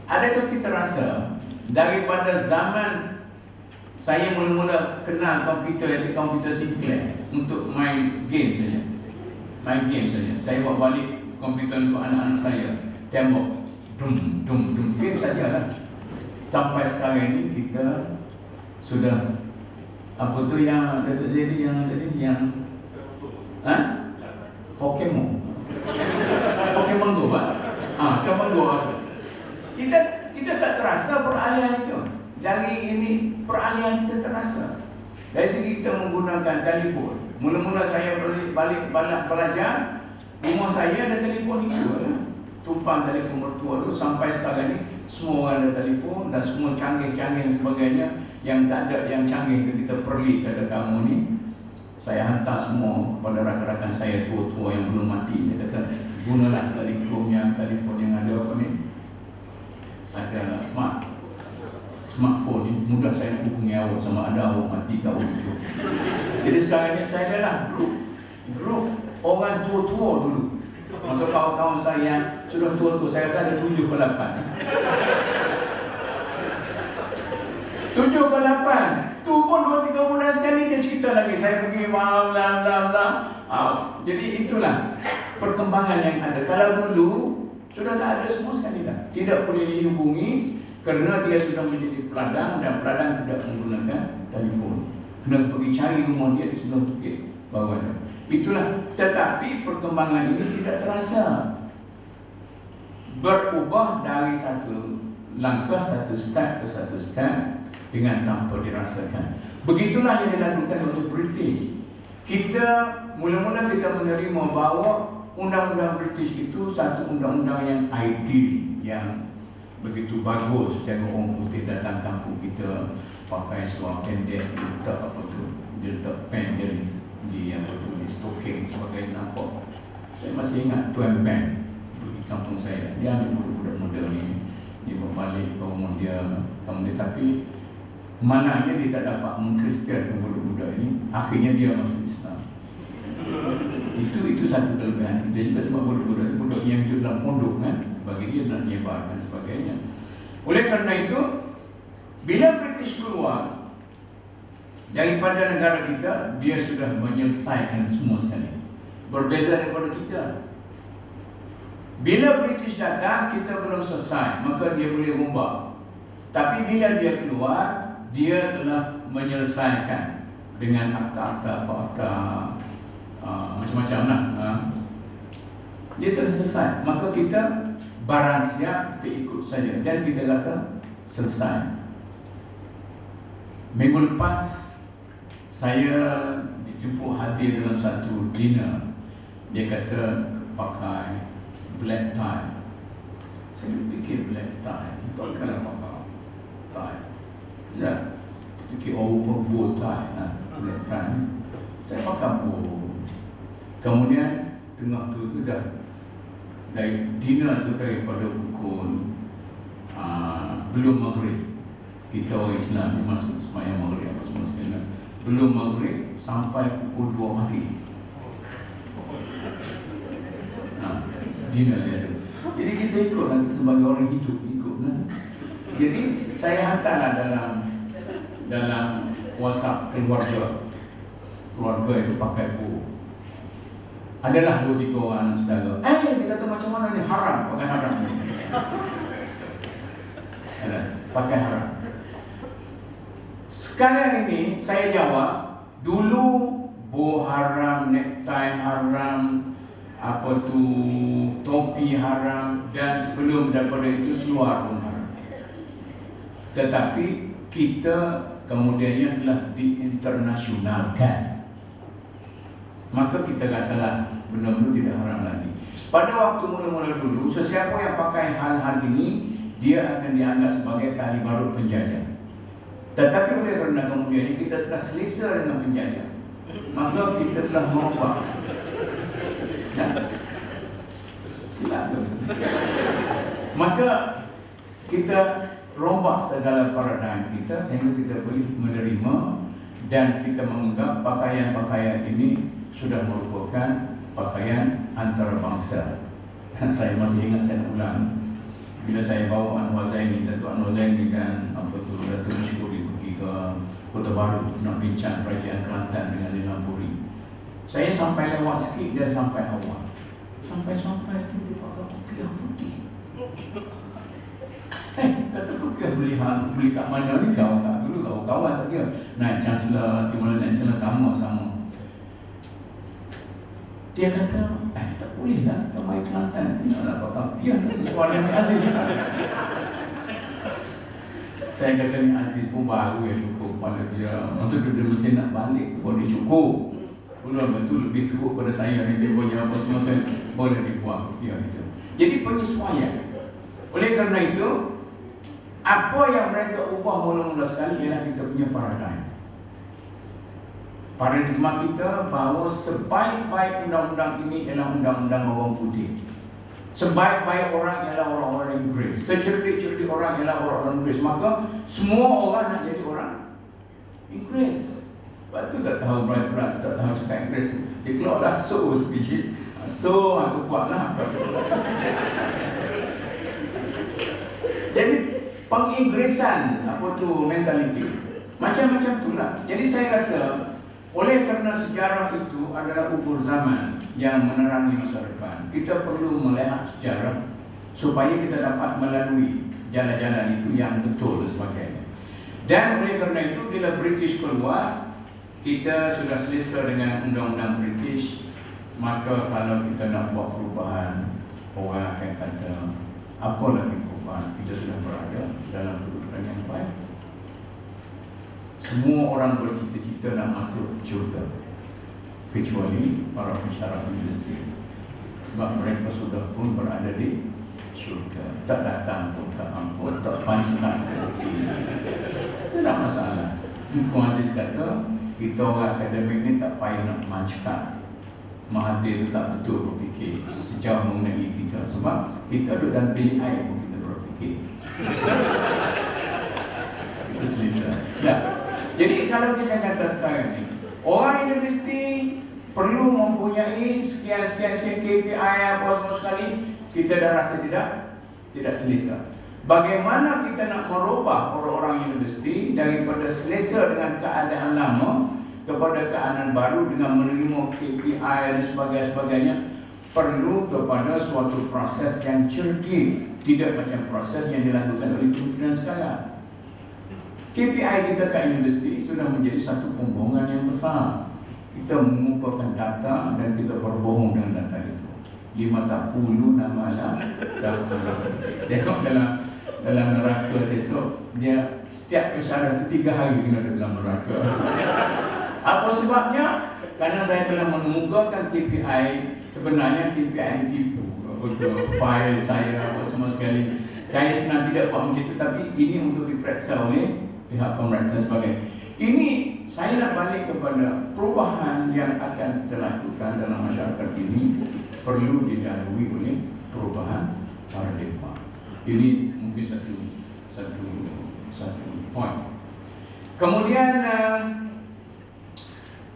Adakah kita rasa daripada zaman saya mula-mula kenal komputer, itu komputer Sinclair untuk main game saja, saya buat balik komputer untuk anak-anak saya, tembok dum game sajalah. Sampai sekarang ini kita sudah apa tu yang Datuk Jadi yang tadi yang Pokemon Go, Pokemon Go. Kita tak terasa peralihan itu. Dari ini peralihan kita terasa. Dari segi kita menggunakan telefon. Mula-mula saya balik belajar, rumah saya ada telefon itu lah. Tumpang telefon mertua dulu. Sampai sekarang ni semua orang ada telefon dan semua canggih-canggih dan sebagainya. Yang tak ada yang canggih itu kita perli, kata kamu ni. Saya hantar semua kepada rakan-rakan saya tua-tua yang belum mati. Saya kata gunalah telefon yang ada apa ni, ada smartphone ni, mudah saya nak hubungi awak sama ada awak mati ke awak hidup. Jadi sekarang ni saya adalah grup orang tua-tua dulu. Maksud kawan-kawan saya yang sudah tua-tua, saya rasa ada 7 ke 8. 7 ke 8. Tu pun 2-3 bulan sekali dia cerita lagi. Saya pergi jadi itulah perkembangan yang ada. Kalau dulu sudah tak ada semua sekali dah. Tidak boleh dihubungi kerana dia sudah menjadi peladang dan peladang tidak menggunakan telefon. Kena pergi cari rumah dia di sebelah bukit bawah dia. Itulah. Tetapi perkembangan ini tidak terasa. Berubah dari satu langkah, satu step ke satu step dengan tanpa dirasakan. Begitulah yang dilakukan oleh British. Kita mula-mula kita menerima bahawa undang-undang British itu satu undang-undang yang ideal, yang begitu bagus. Jangan orang putih datang kampung kita pakai seluar pendek, letak apa tu, dia letak pen dia di apa tu, di stocking sebagai nampak. Saya masih ingat Tuan Ben di kampung saya, dia ambil budak-budak muda ni, dia berbalik ke rumah dia, tapi mananya dia tak dapat mengkristiankan budak-budak ini, akhirnya dia masuk Islam. Itu satu kelebihan kita juga, sebab budak-budak itu budak yang hidup dalam pondok kan, bagi dia nak nyebarkan sebagainya. Oleh kerana itu, bila British keluar daripada negara kita, dia sudah menyelesaikan semua sekali. Berbeza daripada kita. Bila British datang, kita belum selesai, maka dia boleh rombak. Tapi bila dia keluar, dia telah menyelesaikan dengan akta-akta, apa-akta macam-macam lah. Dia telah selesai. Maka kita barang siap, kita ikut saja dan kita rasa selesai. Minggu lepas saya dijemput hadir dalam satu dinner. Dia kata pakai black tie. Saya fikir black tie, takkanlah pakai tie. Ya, fikir bow tie, black tie. Saya pakai bow. Kemudian tengah tu dah dari dinner tu daripada pukul belum maghrib. Kita orang Islam masuk sembahyang maghrib apa semua sekalian. Belum maghrib sampai pukul 2 pagi. Dinner dia tu. Jadi kita ikutlah sebagai orang hidup, ikutlah. Jadi saya hantarlah dalam WhatsApp keluarga itu pakai buku. Adalah 2-3 orang saudara. Dia kata macam mana ni, haram, pakai haram ni. Pakai haram. Sekarang ini saya jawab, dulu bow haram, necktie haram, apa tu, topi haram, dan sebelum daripada itu seluar pun haram. Tetapi kita kemudiannya telah diinternasionalkan. Maka kita rasalah benda-benda tidak haram lagi. Pada waktu mula-mula dulu, sesiapa yang pakai hal-hal ini, dia akan dianggap sebagai tali barut penjajah. Tetapi oleh kerana kemudian kita sudah selesa dengan penjajah, maka kita telah merubah. Silakan. Maka kita rombak segala paradigma kita sehingga kita boleh menerima dan kita menganggap pakaian-pakaian ini sudah merupakan pakaian antarabangsa. Saya masih ingat, saya nak ulang, bila saya bawa Anwar Zaini, Datuk Anwar Zaini dan Datuk Mashkuri pergi ke Kota Baru nak bincang kerajaan Kelantan dengan Nilam Puri. Saya sampai lewat sikit, dia sampai awal. Sampai-sampai tu dia pakai kopiah putih. Kata kopiah beli kat mana ni? Dulu kawan-kawan tak kira. Naik Chancellor, Timur Leste sama. Dia kata, tak boleh lah kita main Kelantan, kita nak pakai kopiah, sesuatu yang Aziz. Saya kata ni Aziz pun baru ya cukup pada dia. Maksud dia mesti nak balik, boleh cukup. Belum betul lebih teruk pada saya ni, dia punya apa semua, saya boleh dibuat kopiah itu. Jadi penyesuaian. Oleh kerana itu, apa yang mereka ubah mula-mula sekali ialah kita punya paradigma. Paradigma kita bahawa sebaik-baik undang-undang ini ialah undang-undang orang putih. Sebaik-baik orang ialah orang-orang Inggeris. Secerdik-cerdik orang ialah orang-orang Inggeris. Maka semua orang nak jadi orang Inggeris. Sebab tu tak tahu berat-berat, tak tahu cakap Inggeris. Dia keluarlah so sebiji. So aku buatlah. Jadi penginggrisan apa tu mentaliti. Macam-macam tu lah. Jadi saya rasa oleh kerana sejarah itu adalah ubur zaman yang menerangi masa depan, kita perlu melihat sejarah supaya kita dapat melalui jalan-jalan itu yang betul dan sebagainya. Dan oleh kerana itu bila British keluar, kita sudah selesa dengan undang-undang British. Maka kalau kita nak buat perubahan, orang akan kata apa lagi perubahan, kita sudah berada dalam kedudukan yang baik. Semua orang bercita-cita nak masuk syurga. kecuali para pensyarah universiti, sebab mereka sudah pun berada di syurga, tak datang pun tak ampun, tak panjang kopi. Itu tak masalah. Muka Aziz kata, kita orang akademik ni tak payah nak panjang. Mahathir itu tak betul berfikir sejauh mengenai kita, sebab kita duduk dalam bilik air pun kita berfikir. Itu selesa. Ya. Jadi kalau kita kata sekarang ni, orang universiti perlu mempunyai sekian-sekian KPI apa semua sekali, kita dah rasa tidak selesa. Bagaimana kita nak merubah orang-orang universiti daripada selesa dengan keadaan lama kepada keadaan baru dengan menerima KPI dan sebagainya, perlu kepada suatu proses yang cerdik, tidak macam proses yang dilakukan oleh kementerian sekarang. KPI kita kat universiti sudah menjadi satu pembohongan yang besar. Kita mengumpulkan data dan kita berbohong dengan data itu. 5 tak 10 nama lah. Tengok dalam neraka sesok, dia setiap pensyarah itu 3 hari kena ada dalam neraka. Apa sebabnya? Karena saya telah menemukan KPI, sebenarnya KPI yang tipu. File saya apa semua sekali. Saya senang tidak buat macam itu, tapi ini untuk diperiksa oleh pihak pemeriksa sebagai. Ini saya nak balik kepada perubahan yang akan kita lakukan dalam masyarakat ini perlu didahului oleh perubahan paradigma. Ini mungkin satu poin. Kemudian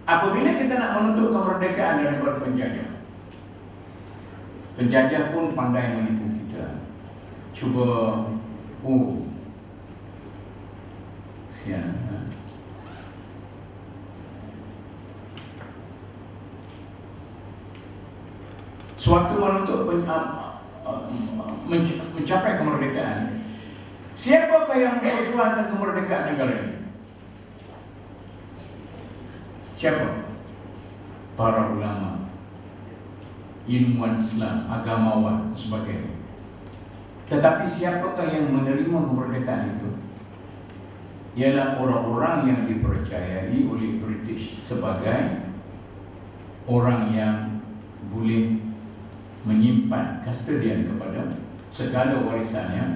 apabila kita nak menuntut kemerdekaan daripada penjajah, penjajah pun pandai menipu kita. Cuba, sian. Suatu menuntut mencapai kemerdekaan, siapakah yang memperjuangkan kemerdekaan negara ini? Siapa? Para ulama, ilmuwan Islam, agamawan, sebagainya. Tetapi siapakah yang menerima kemerdekaan itu? Ialah orang-orang yang dipercayai oleh British sebagai orang yang boleh menyimpan kustodian kepada segala warisan yang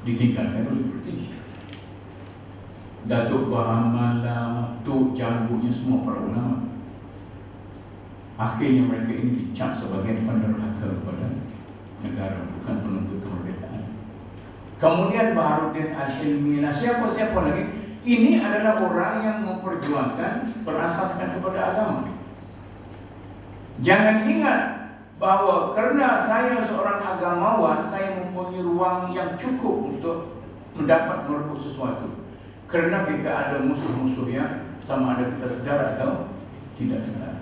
ditinggalkan oleh British. Datuk Bahamala, Tok Jambunya, semua para ulama. Akhirnya mereka ini dicap sebagai penderhaka kepada negara, bukan penuntut kemerdekaan. Kemudian Baharudin Al-Hilmi, siapa-siapa lagi, ini adalah orang yang memperjuangkan berasaskan kepada agama. Jangan ingat bahawa kerana saya seorang agamawan, saya mempunyai ruang yang cukup untuk mendapat merebut sesuatu. Kerana kita ada musuh-musuh yang sama ada kita sedar atau tidak sedar.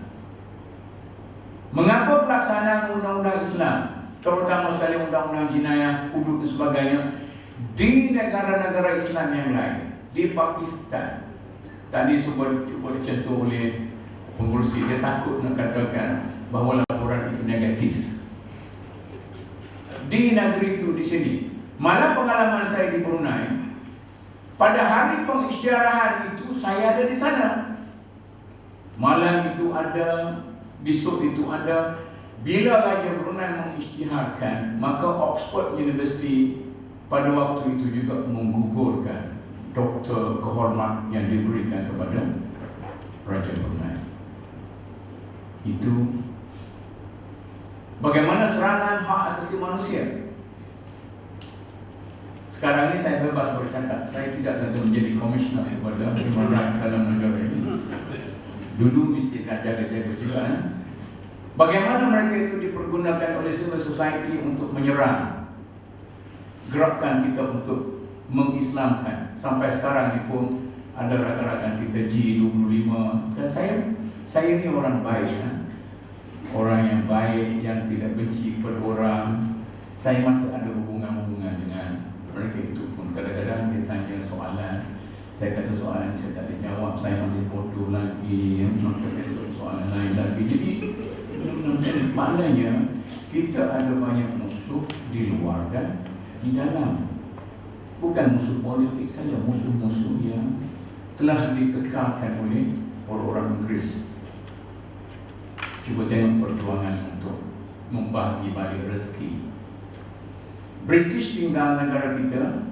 Mengapa pelaksanaan undang-undang Islam, terutama sekali undang-undang jenayah, hudud dan sebagainya, di negara-negara Islam yang lain, di Pakistan, tadi cuba dicontoh oleh pengurusi, dia takut nak katakan bahawa laporan itu negatif. Di negeri itu, di sini, malah pengalaman saya di Brunei, pada hari pengisytiharan itu saya ada di sana. Malam itu ada, besok itu ada. Bila Raja Brunei mengisytiharkan, maka Oxford University pada waktu itu juga menggugurkan doktor kehormat yang diberikan kepada Raja Brunei. Itu bagaimana serangan hak asasi manusia. Sekarang ini saya bebas bercakap. Saya tidak lagi menjadi komisioner kepada human rights dalam negara ini. Dulu mesti jaga-jaga juga. Bagaimana mereka itu dipergunakan oleh civil society untuk menyerang, gerakan kita untuk mengislamkan. Sampai sekarang ini pun ada rakan-rakan kita G25. Dan saya ini orang baik, orang yang baik, yang tidak benci kepada orang. Saya masih ada hubungan-hubungan dengan mereka itu pun. Kadang-kadang dia tanya soalan, saya kata soalan saya tak ada jawab, saya masih bodoh lagi, maka besok soalan lain lagi. Jadi maknanya kita ada banyak musuh di luar dan di dalam. Bukan musuh politik saja, musuh-musuh yang telah dikekalkan oleh orang-orang Inggeris Cuba tengok perjuangan untuk membahagi balik rezeki. British tinggal negara kita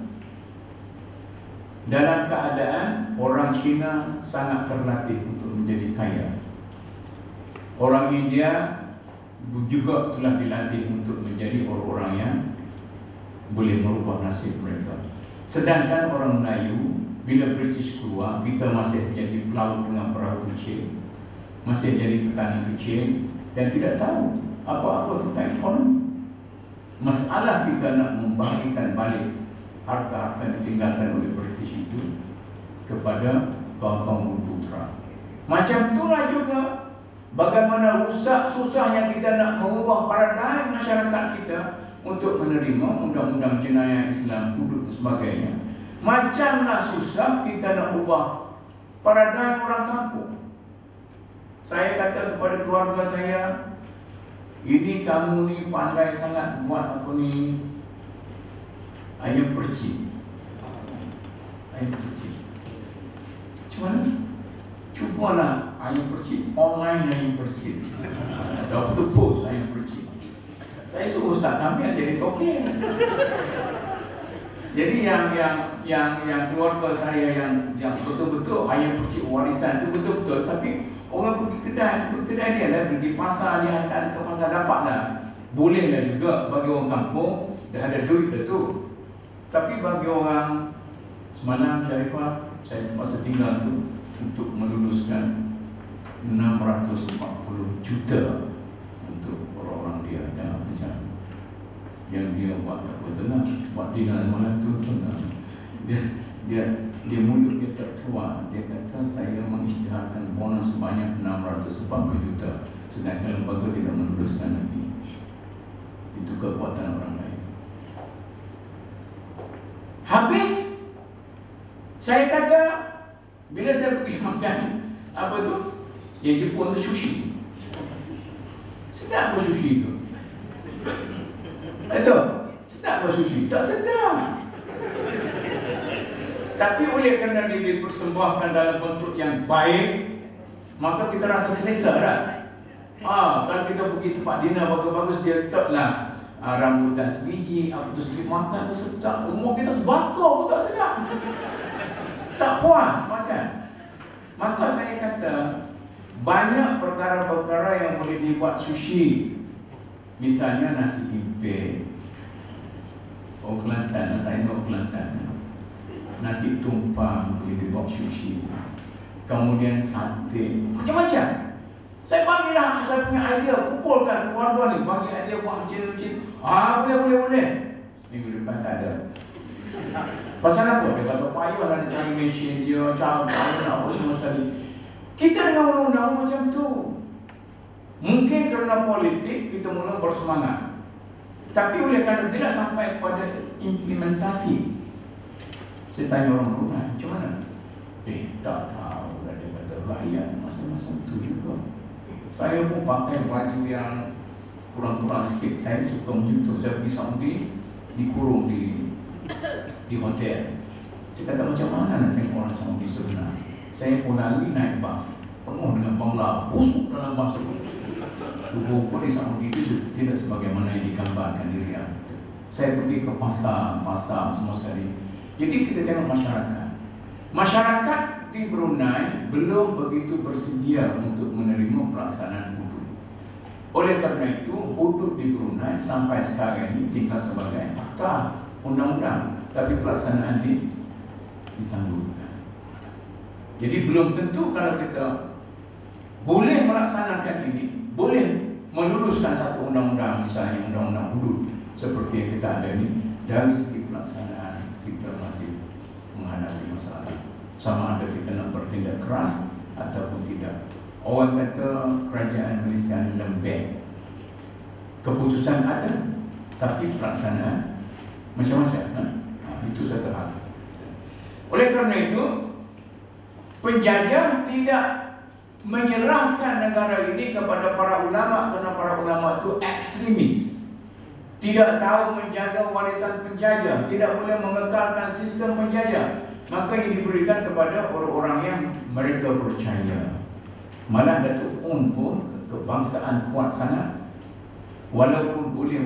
dalam keadaan orang Cina sangat terlatih untuk menjadi kaya. Orang India juga telah dilatih untuk menjadi orang-orang yang boleh merubah nasib mereka. Sedangkan orang Melayu, bila British keluar, kita masih jadi pelaut dengan perahu kecil, masih jadi petani kecil dan tidak tahu apa-apa tentang ekonomi. Masalah kita nak membagikan balik harta-harta yang ditinggalkan oleh British itu kepada kaum-kaum putra. Macam itulah juga bagaimana rusak susahnya kita nak mengubah paradigma masyarakat kita untuk menerima undang-undang jenayah Islam, hudud dan sebagainya. Macamlah susah kita nak ubah paradigma orang kampung. Saya kata kepada keluarga saya, ini kamu ni pandai sangat buat apa ni, ayam percik. Ayam percik. Macam mana? Cubalah ayam percik, online ayam percik. Atau betul post ayam percik. Saya suruh ustaz kami jadi token. Jadi yang keluarga saya yang betul-betul ayam percik warisan itu betul-betul, tapi orang pergi kedai dia lah, pergi pasar dia akan ke pasar dapatlah. Bolehlah juga bagi orang kampung dah ada duit dah tu. Tapi bagi orang semalam Syarifah, saya terpaksa tinggal tu untuk meluluskan 640 juta untuk orang-orang dia. Tengok macam yang dia buat apa tu lah, buat dinner malam tu lah. Dia mulut dia tertua. Dia kata saya mengisytiharkan bonus sebanyak 640 juta, sedangkan lembaga tidak meluluskan lagi. Itu kekuatan orang lain. Habis saya kata, bila saya pergi makan apa tu, yang Jepun tu sushi. Sedap apa sushi tu? Itu sedap apa sushi? Tak sedap. Tapi oleh kerana dia dipersembahkan dalam bentuk yang baik, maka kita rasa selesa kan? Kalau kita pergi tempat dinner bagus-bagus, dia letaklah rambutan sebiji, apa tu sedikit makan tu sedap. Umur kita sebakar pun tak sedap. Tak puas makan. Maka saya kata, banyak perkara-perkara yang boleh dibuat sushi. Misalnya nasi impek, Kelantan, saya nak Kelantan. Nasi tumpang boleh dibuat sushi. Kemudian sate, macam-macam. Saya bagilah saya punya idea, kumpulkan keluarga ni, bagi idea buat macam-macam. Boleh. Minggu depan tak ada. Pasal apa? Dia kata payah nak cari mesin dia, cari apa semua sekali. Kita dengan undang-undang macam tu. Mungkin kerana politik kita mula bersemangat. Tapi oleh kerana bila sampai kepada implementasi, saya tanya orang Brunei, macam mana? Tak tahu lah, dia kata rakyat masa-masa tu juga. Saya pun pakai baju yang kurang-kurang sikit. Saya suka macam tu. Saya pergi Saudi, dikurung di hotel. Saya kata macam mana nak tengok orang Saudi sebenar. Saya pun lari naik bas, penuh dengan bangla, busuk dalam bas tu. Rupa-rupa di Saudi itu tidak sebagaimana yang digambarkan di Riyadh. Saya pergi ke pasar semua sekali. Jadi kita tengok masyarakat. Masyarakat di Brunei belum begitu bersedia untuk menerima pelaksanaan hudud. Oleh kerana itu, hudud di Brunei sampai sekarang ini tinggal sebagai fakta undang-undang, tapi pelaksanaan ditangguhkan. Jadi belum tentu kalau kita boleh melaksanakan ini, boleh meluluskan satu undang-undang, misalnya undang-undang hudud seperti yang kita ada ini, dari segi pelaksanaan kita masih menghadapi masalah. Sama ada kita nak bertindak keras ataupun tidak. Orang kata kerajaan Malaysia lembek. Keputusan ada, tapi pelaksanaan macam-macam. Itu satu hal. Oleh kerana itu, penjajah tidak menyerahkan negara ini kepada para ulama kerana para ulama itu ekstremis. Tidak tahu menjaga warisan penjajah, tidak boleh mengekalkan sistem penjajah. Maka yang diberikan kepada orang-orang yang mereka percaya. Malah Datuk Un pun kebangsaan kuat sangat, walaupun boleh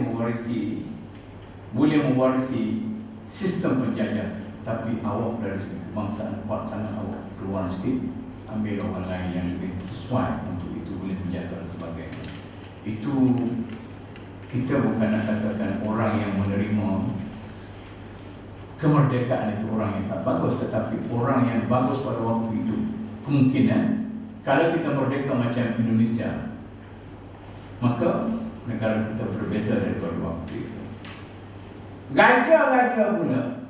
mewarisi sistem penjajah, tapi awak dari segi kebangsaan kuat sangat, awak keluar sikit, ambil orang lain yang lebih sesuai untuk itu, boleh menjaga dan sebagainya. Itu kita bukan nak katakan orang yang menerima kemerdekaan itu orang yang tak bagus, tetapi orang yang bagus pada waktu itu. Kemungkinan kalau kita merdeka macam Indonesia, maka negara kita berbeza daripada waktu itu. Raja-raja pula,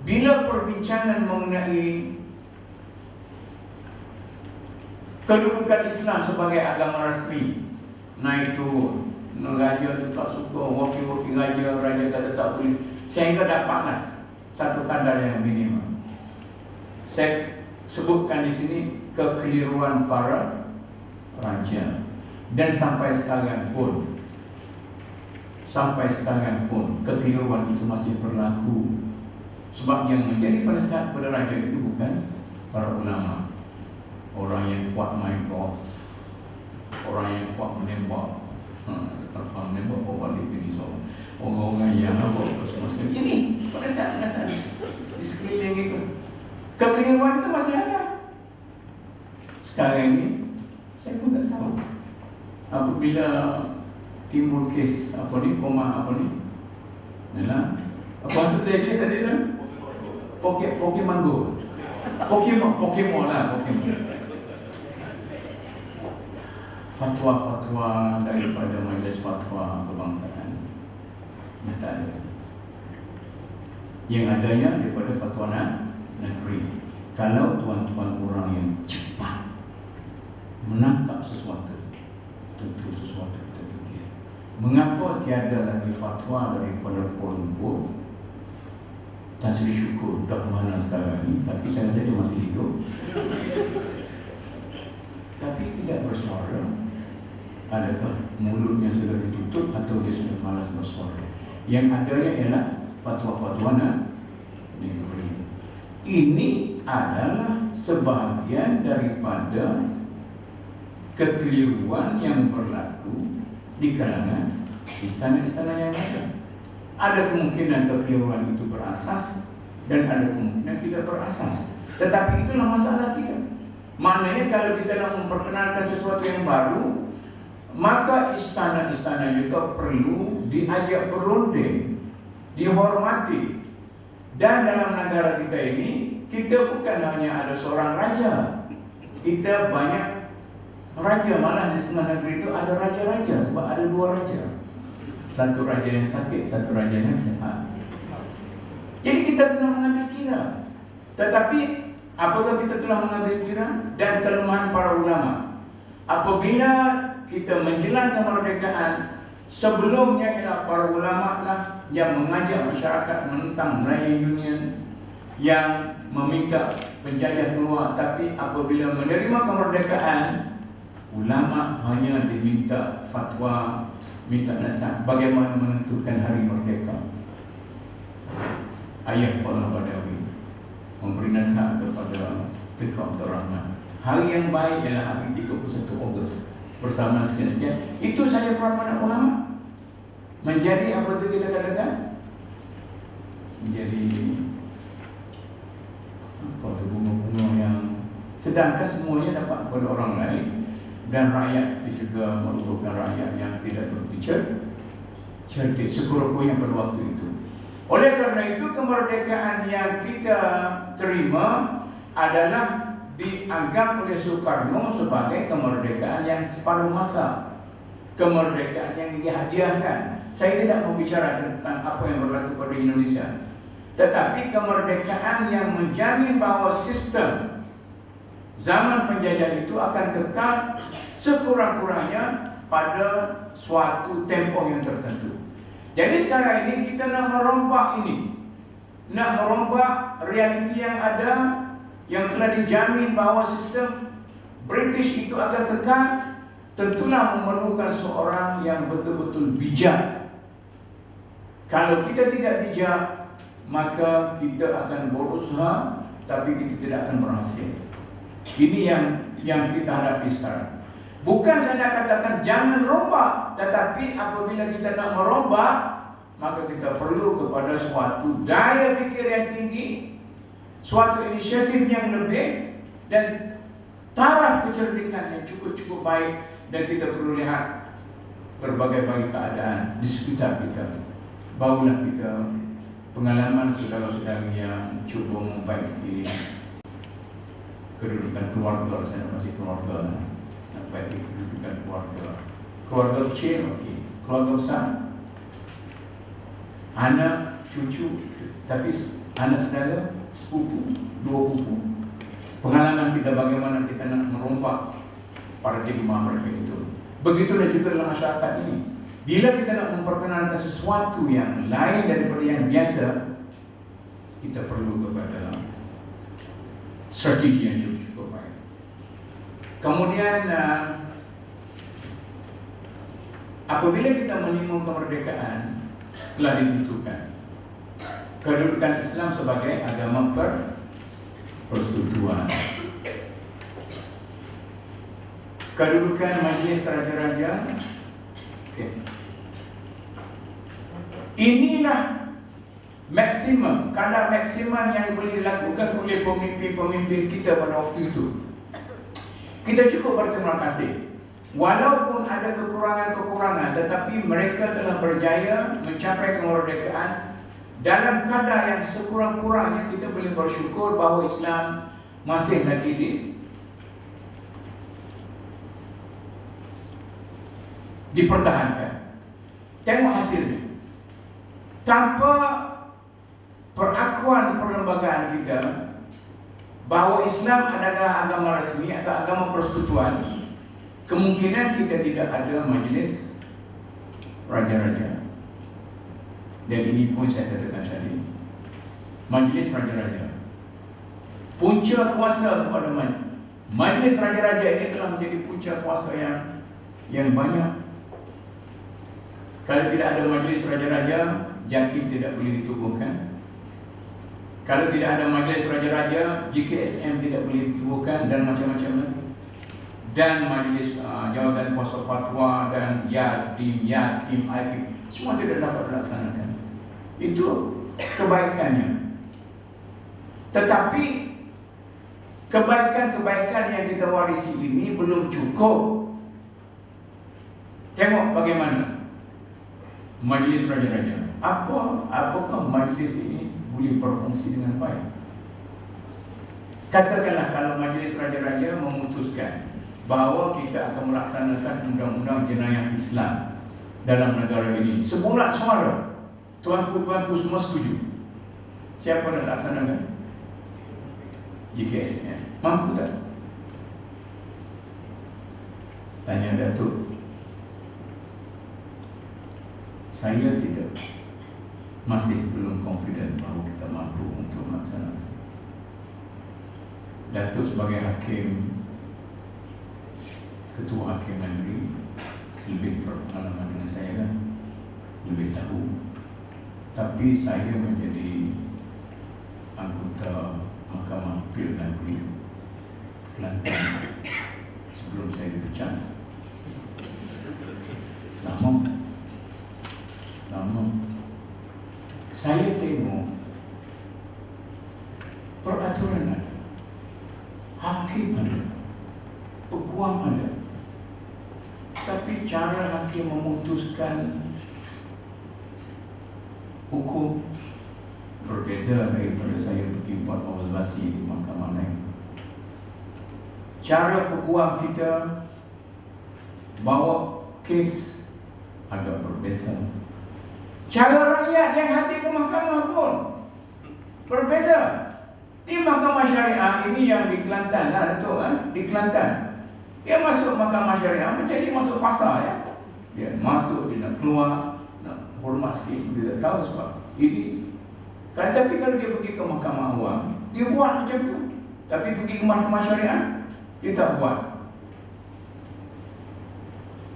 bila perbincangan mengenai kedudukan Islam sebagai agama rasmi, nah itu raja itu tak suka, wakil-wakil raja kata tak boleh, sehingga dapatlah satu kadar yang minimum. Saya sebutkan di sini kekeliruan para raja, dan sampai sekarang pun kekeliruan itu masih berlaku. Sebab yang menjadi penasihat pada raja itu bukan para ulama, orang yang kuat main golf, orang yang kuat menembak, menembak balik ini, so orang-orang yang apa semua ini penasihat di sekeliling itu. Kekeliruan itu masih ada. Sekarang ini saya pun tak tahu apabila timbul kes koma Nela, apa tu saya kata tadi kan? Pokemon lah. Fatwa-fatwa daripada Majlis Fatwa Kebangsaan dah tak ada. Yang adanya daripada fatwa negeri. Kalau tuan-tuan orang yang cepat menangkap sesuatu, tentu sesuatu kita fikir, mengapa tiada lagi fatwa daripada Kuala Lumpur? Tan Sri syukur tak mana sekarang ini, tapi saya rasa dia masih hidup. Tapi tidak bersuara. Adakah mulutnya sudah ditutup atau dia sudah malas bersuara? Yang adanya ialah fatwa-fatwa negeri. Ini adalah sebahagian daripada kekeliruan yang berlaku di kalangan istana-istana yang ada. Ada kemungkinan kekeliruan itu berasas dan ada kemungkinan tidak berasas. Tetapi itulah masalah kita. Maknanya kalau kita nak memperkenalkan sesuatu yang baru, maka istana-istana juga perlu diajak berunding, dihormati. Dan dalam negara kita ini, kita bukan hanya ada seorang raja, kita banyak raja. Malah di setengah negeri itu ada raja-raja, sebab ada dua raja. Satu raja yang sakit, satu raja yang sehat. Jadi kita telah mengambil kira. Tetapi apakah kita telah mengambil kira? Dan kelemahan para ulama, apabila kita menjelang kemerdekaan, sebelumnya ialah para ulama lah yang mengajak masyarakat menentang Melayu Union, yang meminta penjajah keluar. Tapi apabila menerima kemerdekaan, ulama hanya diminta fatwa, minta nasihat bagaimana menentukan hari merdeka. Ayah Paula Badawi memberi nasihat kepada Tengku Abdul Rahman, hari yang baik ialah hari 31 Ogos bersama sekian-sekian. Itu saja peranan ulama. Menjadi apa itu kita katakan? Menjadi apa tu, bunga-bunga yang sedangkan semuanya dapat kepada orang lain. Dan rakyat itu juga merupakan rakyat yang tidak berpikir cerdik sekurang-kurangnya pada waktu itu. Oleh kerana itu, kemerdekaan yang kita terima adalah dianggap oleh Soekarno sebagai kemerdekaan yang separuh masa, kemerdekaan yang dihadiahkan. Saya tidak membicarakan tentang apa yang berlaku pada Indonesia, tetapi kemerdekaan yang menjamin bahawa sistem zaman penjajah itu akan kekal sekurang-kurangnya pada suatu tempoh yang tertentu. Jadi sekarang ini kita nak merompak realiti yang ada, yang telah dijamin bahawa sistem British itu akan kekal. Tentulah memerlukan seorang yang betul-betul bijak. Kalau kita tidak bijak, maka kita akan berusaha tapi kita tidak akan berhasil. Ini yang yang kita hadapi sekarang. Bukan saya katakan jangan rombak, tetapi apabila kita nak merombak, maka kita perlu kepada suatu daya fikir yang tinggi, suatu inisiatif yang lebih, dan taraf kecerdikan yang cukup baik. Dan kita perlu lihat berbagai keadaan di sekitar kita. Barulah kita pengalaman saudara-saudara yang cuba membaiki kedudukan keluarga. Saya masih keluarga, nak baiki kedudukan keluarga kecil, okey, keluarga besar, anak, cucu, tapi anak saudara, sepupu, dua pupu. Pengalaman kita bagaimana kita nak merompak paradigma mereka itu. Begitulah juga dalam masyarakat ini. Bila kita nak memperkenalkan sesuatu yang lain daripada yang biasa, kita perlu kepada strategi yang cukup baik. Kemudian apabila kita menerima kemerdekaan, telah ditentukan kedudukan Islam sebagai agama persekutuan. Kedudukan Majlis Raja-Raja, okay. Inilah maksimum, kadar maksimum yang boleh dilakukan oleh pemimpin-pemimpin kita pada waktu itu. Kita cukup berterima kasih. Walaupun ada kekurangan-kekurangan, tetapi mereka telah berjaya mencapai kemerdekaan dalam kadar yang sekurang-kurangnya. Kita boleh bersyukur bahawa Islam masih lagi dipertahankan. Tengok hasilnya. Tanpa perakuan perlembagaan kita bahawa Islam adalah agama rasmi atau agama persekutuan, kemungkinan kita tidak ada majlis raja-raja. Dan ini pun saya katakan tadi, majlis raja-raja, punca kuasa kepada majlis raja-raja ini telah menjadi punca kuasa yang banyak. Kalau tidak ada majlis raja-raja, JAKIM tidak boleh ditubuhkan. Kalau tidak ada majlis raja-raja, JKSM tidak boleh ditubuhkan, dan macam-macam lagi. Dan majlis jawatan kuasa fatwa dan YADIM, YAKIM, IPIM, semua tidak dapat dilaksanakan. Itu kebaikannya. Tetapi kebaikan-kebaikan yang kita warisi ini belum cukup. Tengok bagaimana majlis raja-raja. Apakah majlis ini boleh berfungsi dengan baik? Katakanlah kalau majlis raja-raja memutuskan bahawa kita akan melaksanakan undang-undang jenayah Islam dalam negara ini, sebulat suara, tuanku-tuanku semua setuju. Siapa nak laksanakan? JKSM. Mampu tak? Tanya Datuk. Saya tidak, masih belum confident bahawa kita mampu untuk melaksanakan. Datuk sebagai hakim, ketua hakim negeri, lebih berpengalaman dengan saya kan, lebih tahu. Tapi saya menjadi anggota Mahkamah Apil Negeri Kelantan sebelum saya dipecat. Lama. Saya tengok peraturan ada, hakim ada, peguam ada, tapi cara hakim memutuskan hukum berbeza daripada saya pergi buat observasi di mahkamah lain. Cara peguam kita bawa kes agak berbeza. Cara rakyat yang hadir ke mahkamah pun berbeza. Di mahkamah syariah ini yang di Kelantan lah, Datuk kan? Di Kelantan, dia masuk mahkamah syariah macam dia masuk pasar ya. Dia masuk, dia nak keluar, nak hormat sikit, dia tak tahu sebab ini. Tapi kalau dia pergi ke mahkamah awam, dia buat macam tu. Tapi pergi ke mahkamah syariah, dia tak buat.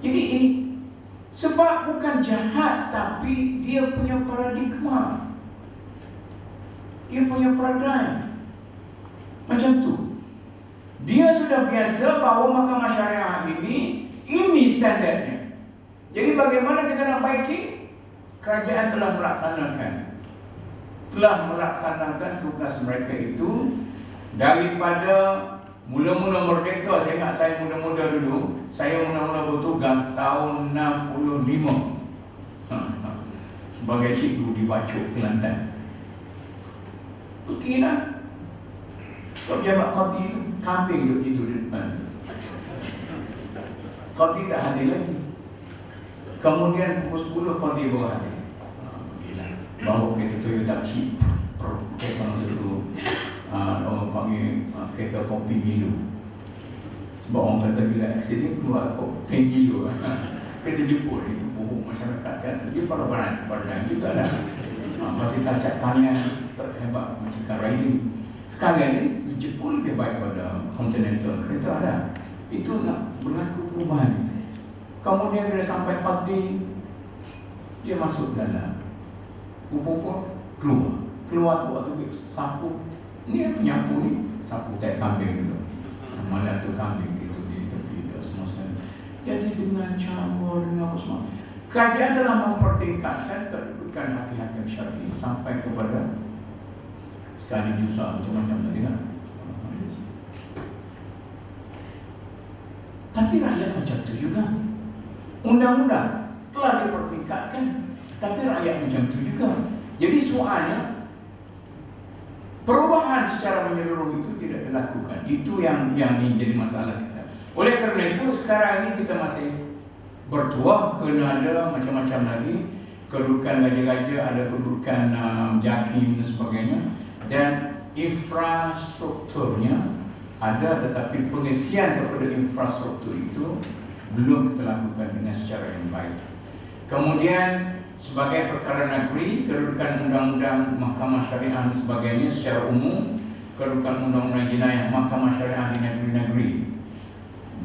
Jadi ini sebab bukan jahat, tapi dia punya paradigma, dia punya paradigma macam tu. Dia sudah biasa bahawa mahkamah syariah ini standarnya. Jadi bagaimana kita nak baiki? Kerajaan telah melaksanakan tugas mereka itu daripada mula-mula merdeka. Saya ingat saya muda-muda dulu, saya mula-mula bertugas tahun 65 sebagai cikgu di Bacok, Kelantan. Pergilah pejabat qadi itu, kambing duduk tidur di depan. Qadi tak hadir lagi. Kemudian pukul 10 qadi baru hadir. Pergilah bawa kereta Toyota Jeep, kereta masa tu orang panggil kereta kopi Milo. Sebab orang kata bila aksiden keluar kopi Milo. Kereta jemput itu bohong masyarakat kan. Dia para juga lah. Masih tacak tangan terhebat macam car riding. Sekarang ni Jepun lebih baik pada Continental, kereta ada. Itu nak berlaku perubahan itu. Kemudian bila sampai parti, dia masuk dalam rupa-rupa keluar tu waktu sapu. Ni penyapu ni sapu tai kambing dulu. Malam tu kambing tidur di tepi dah semua sekali. Jadi dengan cara dengan apa semua, kerajaan telah mempertingkatkan kedudukan hakim-hakim syar'i sampai kepada sekali jusa macam-macam tadi kan. Tapi rakyat macam tu juga. Undang-undang telah dipertingkatkan, tapi rakyat macam tu juga. Jadi soalnya perubahan secara menyeluruh itu tidak dilakukan. Itu yang menjadi masalah kita. Oleh kerana itu sekarang ini kita masih bertuah kerana ada macam-macam lagi kedudukan raja-raja, ada kedudukan jakim dan sebagainya, dan infrastrukturnya ada, tetapi pengisian kepada infrastruktur itu belum kita lakukan dengan secara yang baik. Kemudian sebagai perkara negeri, kedudukan undang-undang mahkamah syariah dan sebagainya secara umum, kedudukan undang-undang jenayah mahkamah syariah di negeri-negeri,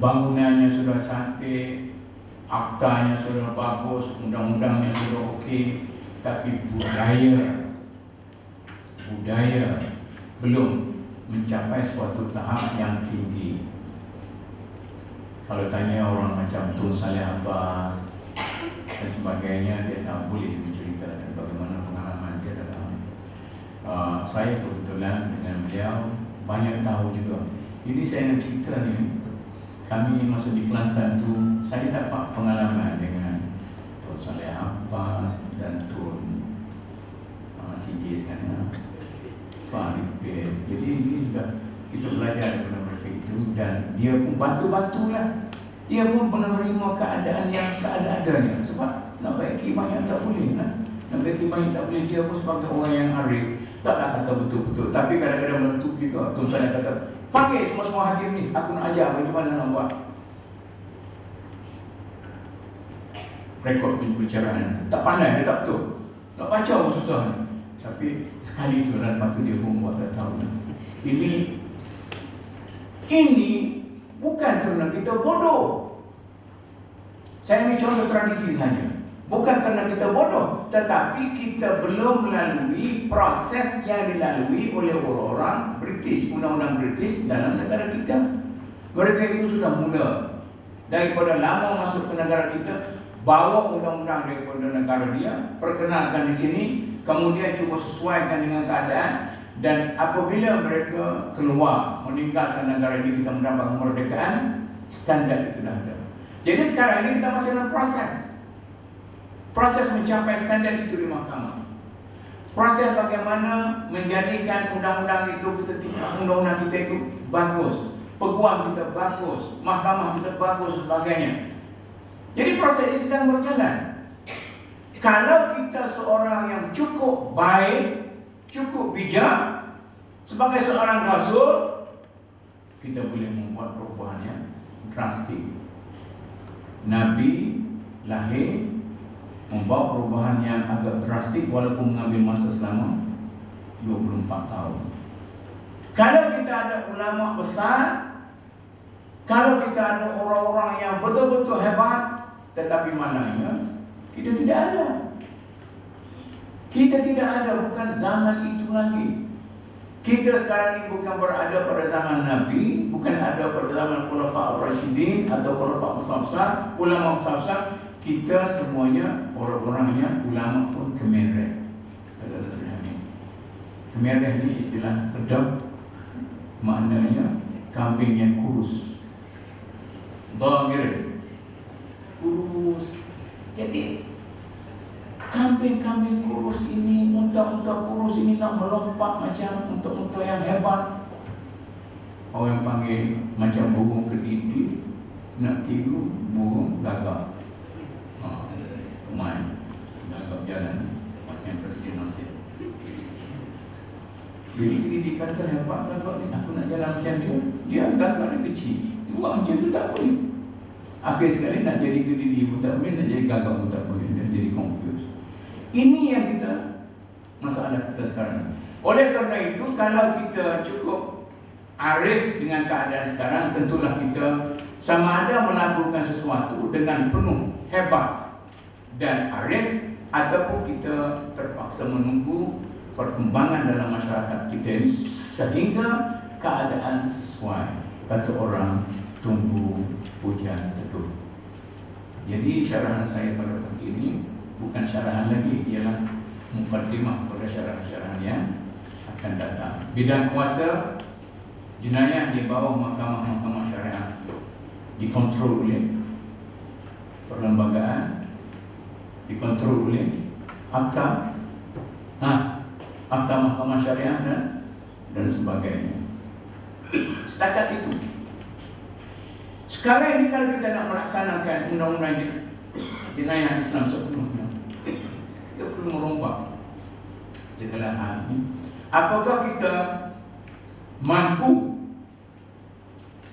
bangunannya sudah cantik, aktanya sudah bagus, undang-undangnya sudah okey, tapi budaya belum mencapai suatu tahap yang tinggi. Kalau tanya orang macam Tun Saleh Abbas dan sebagainya, dia tak boleh menceritakan bagaimana pengalaman dia dalam saya kebetulan dengan beliau banyak tahu juga. Jadi saya nak cerita ni, kami masa di Kelantan tu, saya dapat pengalaman dengan Tun Saleh Abbas dan Tun CJ sekarang, Tuan Arifin. Jadi ini sudah kita belajar daripada mereka itu, dan dia pun bantu-bantu lah. Dia pun menerima keadaan yang seada-adanya. Sebab nak baiki banyak tak boleh lah. Nak baiki banyak tak boleh. Dia pun sebagai orang yang arif, taklah kata betul-betul. Tapi kadang-kadang meletup juga. Tuan saya kata, panggil semua hakim ni, aku nak ajar macam mana nak buat rekod pembicaraan. Tak pandai, dia tak betul. Nak baca pun susah ni. Tapi sekali tu lah, lepas tu dia pun buat tak tahu. Ini bukan kerana kita bodoh. Saya ambil contoh tradisi saja. Bukan kerana kita bodoh, tetapi kita belum melalui proses yang dilalui oleh orang-orang British, undang-undang British dalam negara kita. Mereka itu sudah mula daripada lama masuk ke negara kita, bawa undang-undang daripada negara dia, perkenalkan di sini, kemudian cuba sesuaikan dengan keadaan, dan apabila mereka keluar meninggalkan negara ini, kita mendapat kemerdekaan, standar itu dah ada. Jadi sekarang ini kita masih dalam proses mencapai standar itu di mahkamah. Proses bagaimana menjadikan undang-undang itu, undang-undang kita itu bagus, peguam kita bagus, mahkamah kita bagus, sebagainya. Jadi proses ini sedang berjalan. Kalau kita seorang yang cukup baik, cukup bijak, sebagai seorang rasul, kita boleh membuat perubahan yang drastik. Nabi lahir membawa perubahan yang agak drastik walaupun mengambil masa selama 24 tahun. Kalau kita ada ulama besar, kalau kita ada orang-orang yang betul-betul hebat, tetapi malangnya kita tidak ada. Kita tidak ada, bukan zaman itu lagi. Kita sekarang ini bukan berada pada zaman Nabi, bukan ada pada zaman Khulafa Ar-Rasyidin atau Khulafa besar-besar, ulama besar-besar. Kita semuanya orang-orangnya ulama pun kemerah. Kata nasihat ini. Kemerah ini istilah kedap, maknanya kambing yang kurus. Dhamir, kurus. Jadi kambing-kambing kurus ini, unta-unta kurus ini nak melompat macam unta-unta yang hebat. Orang panggil macam burung kediri, nak tidur burung gagak. Kemain gagak jalan macam Presiden Nasir. Jadi dia kata hebat gagak ni, aku nak jalan macam dia. Dia gagak ni kecil, buat macam tu tak boleh. Akhir sekali nak jadi kediri pun tak boleh, nak jadi gagak pun tak boleh. Dia jadi confused. Ini yang kita, masalah kita sekarang. Oleh kerana itu, kalau kita cukup arif dengan keadaan sekarang, tentulah kita sama ada melakukan sesuatu dengan penuh hebat dan arif, ataupun kita terpaksa menunggu perkembangan dalam masyarakat kita ini sehingga keadaan sesuai. Kata orang, tunggu hujan teduh. Jadi syarahan saya pada pagi ini bukan syarahan lagi, ialah mukaddimah pada syarahan-syarahan yang akan datang. Bidang kuasa jenayah di bawah mahkamah-mahkamah syariah dikontrol oleh perlembagaan, dikontrol oleh akta mahkamah syariah dan sebagainya. Setakat itu. Sekarang ini kalau kita nak melaksanakan undang-undang jenayah Islam sepenuhnya, kita perlu merombak segala hal ini. Apakah kita mampu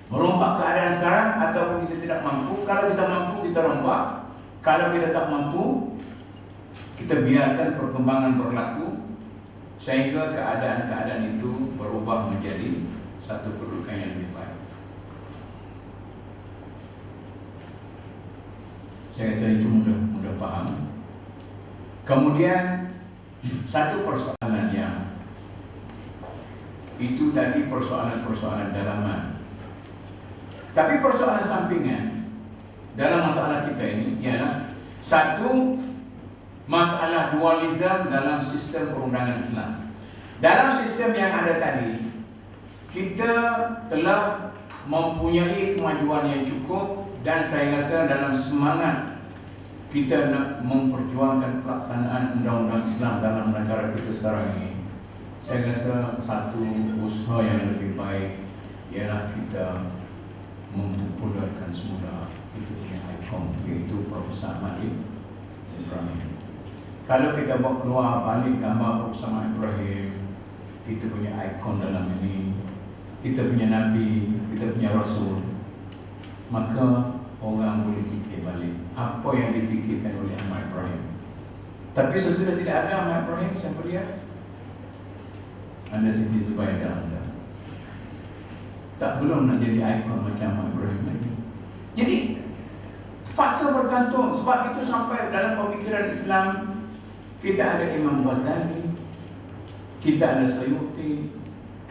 merombak keadaan sekarang ataupun kita tidak mampu? Kalau kita mampu, kita rombak. Kalau kita tak mampu, kita biarkan perkembangan berlaku sehingga keadaan-keadaan itu berubah menjadi satu kedudukan yang lebih baik. Saya kata itu mudah paham. Kemudian satu persoalan yang itu tadi persoalan-persoalan dalaman. Tapi persoalan sampingan dalam masalah kita ini ialah satu, masalah dualisme dalam sistem perundangan Islam. Dalam sistem yang ada tadi, kita telah mempunyai kemajuan yang cukup, dan saya rasa dalam semangat kita nak memperjuangkan pelaksanaan undang-undang Islam dalam negara kita sekarang ini, saya rasa satu usaha yang lebih baik ialah kita mempopularkan semula itu punya ikon, iaitu Profesor Ahmad Ibrahim. Kalau kita bawa keluar balik gambar Profesor Ahmad Ibrahim, kita punya ikon dalam ini, kita punya Nabi, kita punya Rasul, maka orang boleh fikir balik apa yang difikirkan oleh Ahmad Ibrahim. Tapi sesudah tidak ada Ahmad Ibrahim, siapa dia? Anda Siti Zubaidah, anda tak belum nak jadi ikon macam Ahmad Ibrahim lagi. Jadi terpaksa bergantung. Sebab itu sampai dalam pemikiran Islam kita ada Imam Ghazali, kita ada Suyuti,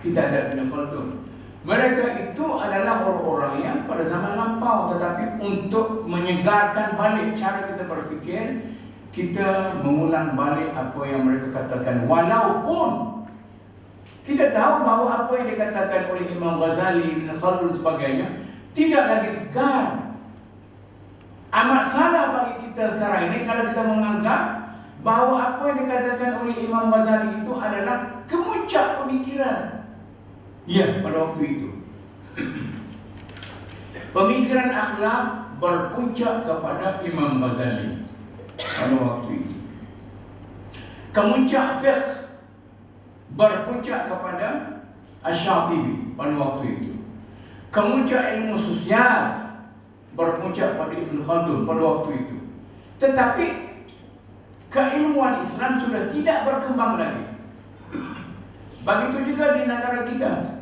kita ada Ibn Khaldun. Mereka itu adalah orang-orang yang pada zaman lampau, tetapi untuk menyegarkan balik cara kita berfikir, kita mengulang balik apa yang mereka katakan. Walaupun kita tahu bahawa apa yang dikatakan oleh Imam Ghazali, Ibn Khaldun sebagainya tidak lagi segar. Amat salah bagi kita sekarang ini kalau kita menganggap bahawa apa yang dikatakan oleh Imam Ghazali itu adalah kemuncak pemikiran. Ya, pada waktu itu pemikiran akhlak berpuncak kepada Imam Ghazali pada waktu itu. Kemuncak fiqh berpuncak kepada Asy-Syatibi pada waktu itu. Kemuncak ilmu sosial berpuncak pada Ibn Khaldun pada waktu itu. Tetapi keilmuan Islam sudah tidak berkembang lagi. Begitu juga di negara kita.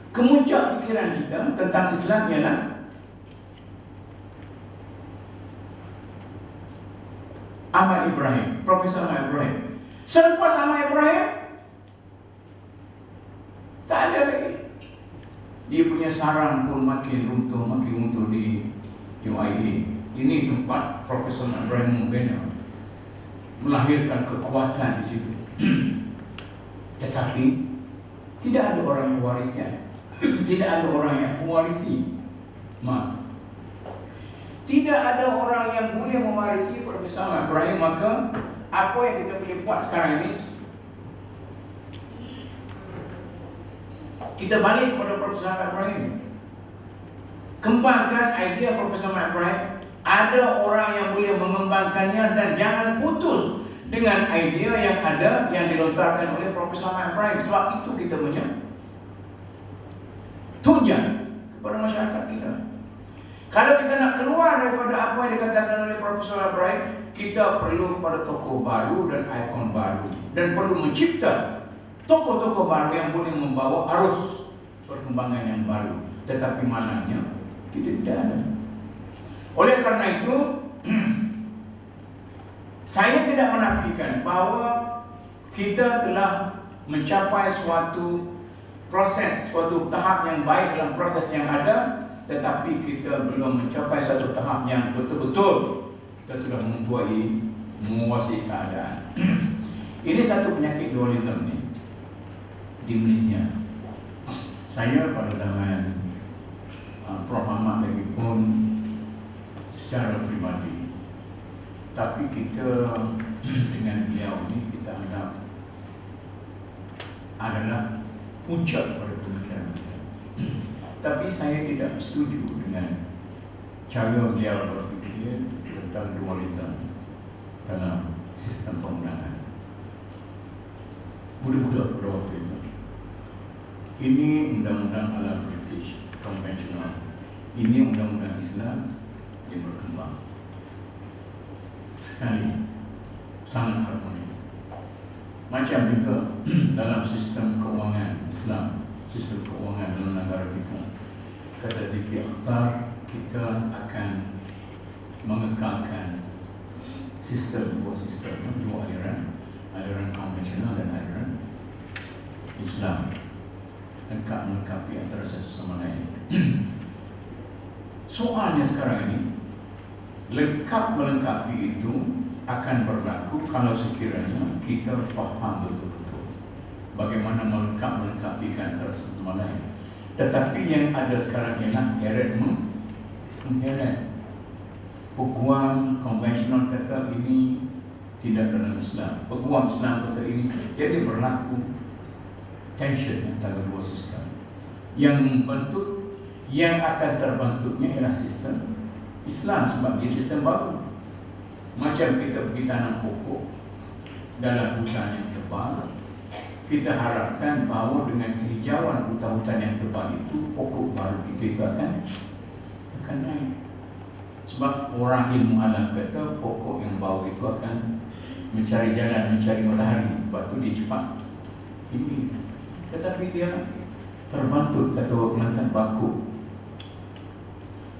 Kemuncak pikiran kita tentang Islam ialah Ahmad Ibrahim, Profesor Ahmad Ibrahim. Selepas Ahmad Ibrahim, Dia punya sarang pun makin runtuh di UIA. Ini tempat Profesor Ibrahim Mubena melahirkan kekuatan di situ. Tetapi tidak ada orang yang warisnya. Tidak ada orang yang mewarisi. Tidak ada orang yang boleh mewarisi Profesor Ibrahim. Maka apa yang kita boleh buat sekarang ini, kita balik kepada Profesor Ibrahim, kembangkan idea Profesor Ibrahim. Ada orang yang boleh mengembangkannya, dan jangan putus dengan idea yang ada yang dilontarkan oleh Profesor Ibrahim. Sebab itu kita punya tunjang kepada masyarakat kita. Kalau kita nak keluar daripada apa yang dikatakan oleh Profesor Ibrahim, kita perlu kepada tokoh baru dan ikon baru, dan perlu mencipta tokoh-tokoh baru yang boleh membawa arus perkembangan yang baru. Tetapi malangnya kita tidak ada. Oleh karena itu, saya tidak menafikan bahawa kita telah mencapai suatu proses, suatu tahap yang baik dalam proses yang ada, tetapi kita belum mencapai satu tahap yang betul-betul kita sudah menguasai keadaan. Ini satu penyakit dualisme ni di Malaysia. Saya pada zaman Prof. Ahmad lagi pun secara pribadi, tapi kita dengan beliau ini kita anggap adalah puncak pada pemikiran kita. Tapi saya tidak setuju dengan cara beliau berfikir tentang dualisme dalam sistem perundangan. Budak-budak pada waktu itu, ini undang-undang ala British konvensional, ini undang-undang Islam yang berkembang sekali, sangat harmonis. Macam juga dalam sistem keuangan Islam, sistem keuangan dalam negara kita, kata Zikri Akhtar, kita akan mengekalkan dua sistem, dua aliran konvensional dan aliran Islam, lengkap melengkapi antara satu sama lain. Soalnya sekarang ini, lengkap melengkapi itu akan berlaku kalau sekiranya kita faham betul-betul bagaimana melengkapi antara satu sama lain. Tetapi yang ada sekarang ialah mengheret. Peguam konvensional kata ini tidak dalam Islam, peguam Islam kata ini, jadi berlaku tension antara dua sistem. Yang akan terbentuknya ialah sistem Islam, sebab dia sistem baru. Macam kita pergi tanam pokok dalam hutan yang tebal, kita harapkan bahawa dengan kehijauan hutan-hutan yang tebal itu, pokok baru kita itu akan naik. Sebab orang ilmu alam kata pokok yang bau itu akan mencari jalan, mencari matahari, sebab itu dia cepat tinggi. Tetapi dia terbantut, kata orang Kelantan, baku.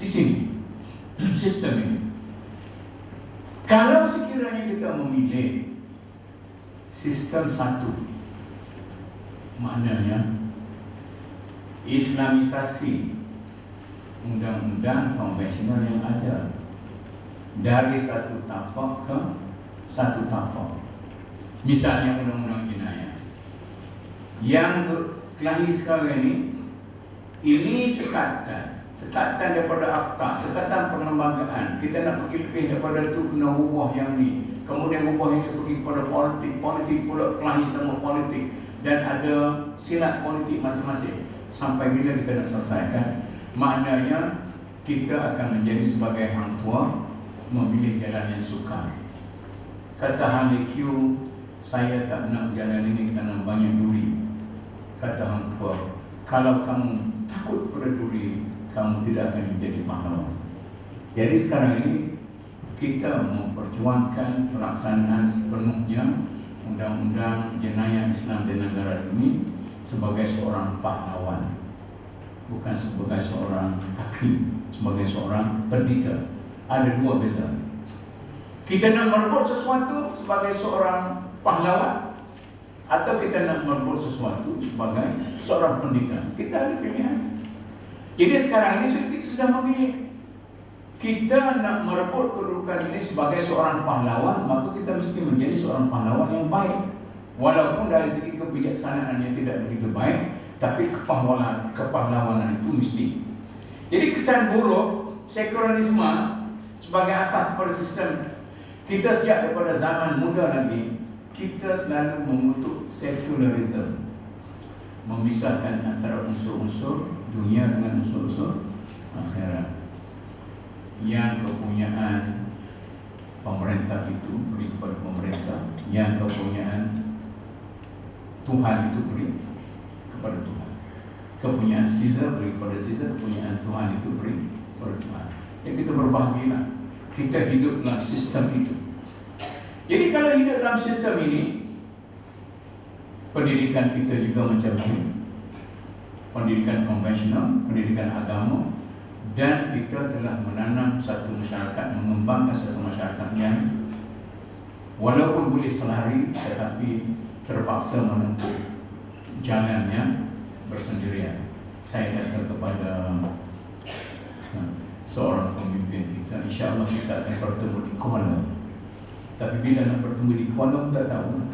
Di sini sistem ini, kalau sekiranya kita memilih sistem satu, maknanya Islamisasi undang-undang konvensional yang ada dari satu tapak ke satu tapak. Misalnya undang-undang jenayah yang berkelahi sekarang ini sekatan daripada akta, sekatan pengembangan. Kita nak pergi lebih daripada itu, kena ubah yang ni, kemudian ubah ini pergi kepada politik pula kelahi sama politik, dan ada silat politik masing-masing. Sampai bila kita nak selesaikan, maknanya kita akan menjadi sebagai hang tua memilih jalan yang sukar. Kata Hang Lee Kyu, saya tak nak jalan ini kerana banyak duri. Kata hang tua, kalau kamu takut pada duri, kamu tidak akan menjadi pahlawan. Jadi sekarang ini kita memperjuangkan pelaksanaan sepenuhnya undang-undang jenayah Islam di negara ini sebagai seorang pahlawan, bukan sebagai seorang hakim, sebagai seorang pendeta. Ada dua beza. Kita nak merebut sesuatu sebagai seorang pahlawan, atau kita nak merebut sesuatu sebagai seorang pendeta. Kita ada pilihan. Jadi sekarang ini kita sudah memilih. Kita nak merebut kedudukan ini sebagai seorang pahlawan, maka kita mesti menjadi seorang pahlawan yang baik. Walaupun dari segi kebijaksanaannya tidak begitu baik, tapi kepahlawanan itu mesti. Jadi kesan buruk sekularisme sebagai asas pada sistem kita sejak daripada zaman muda lagi, kita selalu mengutuk sekularisme, memisahkan antara unsur-unsur dunia dengan unsur-unsur akhirat. Yang kepunyaan pemerintah itu beri kepada pemerintah, yang kepunyaan Tuhan itu beri kepada Tuhan. Kepunyaan Caesar beri kepada Caesar, kepunyaan Tuhan itu beri kepada Tuhan. Ya, kita berbahagialah kita hidup dalam sistem itu. Jadi kalau hidup dalam sistem ini, pendidikan kita juga macam ini, pendidikan konvensional, pendidikan agama, dan kita telah menanam satu masyarakat, mengembangkan satu masyarakat yang walaupun boleh selari tetapi terpaksa menempuh jalannya bersendirian. Saya kata kepada seorang pemimpin kita, insya-Allah kita akan bertemu di Kuala. Tapi bila nak bertemu di Kuala tak tahu.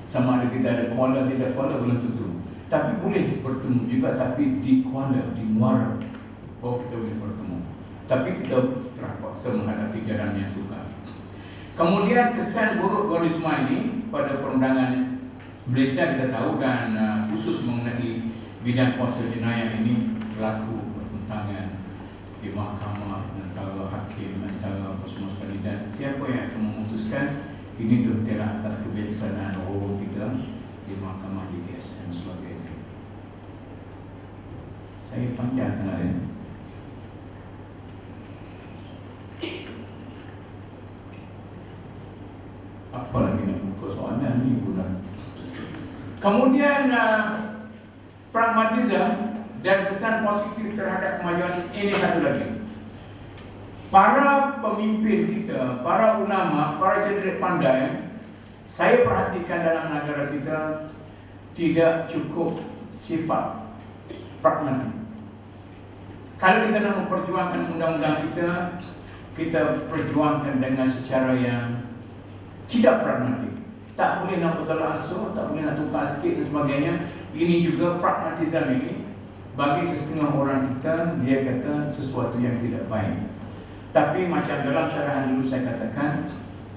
Sama ada kita ada Kuala tidak Kuala belum tentu. Tapi boleh bertemu juga, tapi di Kuala, di Muara, kita boleh bertemu. Tapi kita terpaksa menghadapi jalan yang sukar. Kemudian kesan buruk gaullisme ini pada perundangan Malaysia kita tahu, dan khusus mengenai bidang kuasa jenayah ini berlaku pertentangan di mahkamah antara hakim, antara semua sekali, dan siapa yang akan memutuskan ini tertera atas kebijaksanaan kita di mahkamah di DSM sebagainya. Saya panjang sangat ya. Apa lagi nak buka soalan ni pula. Kemudian pragmatisme dan kesan positif terhadap kemajuan ini satu lagi. Para pemimpin kita, para ulama, para cerdik pandai, saya perhatikan dalam negara kita tidak cukup sifat pragmatik. Kalau kita nak memperjuangkan undang-undang kita perjuangkan dengan secara yang tidak pragmatik. Tak boleh nak betul langsung, tak boleh nak tukar sikit dan sebagainya. Ini juga pragmatisme ini bagi setengah orang kita, dia kata sesuatu yang tidak baik. Tapi macam dalam syarahan dulu saya katakan,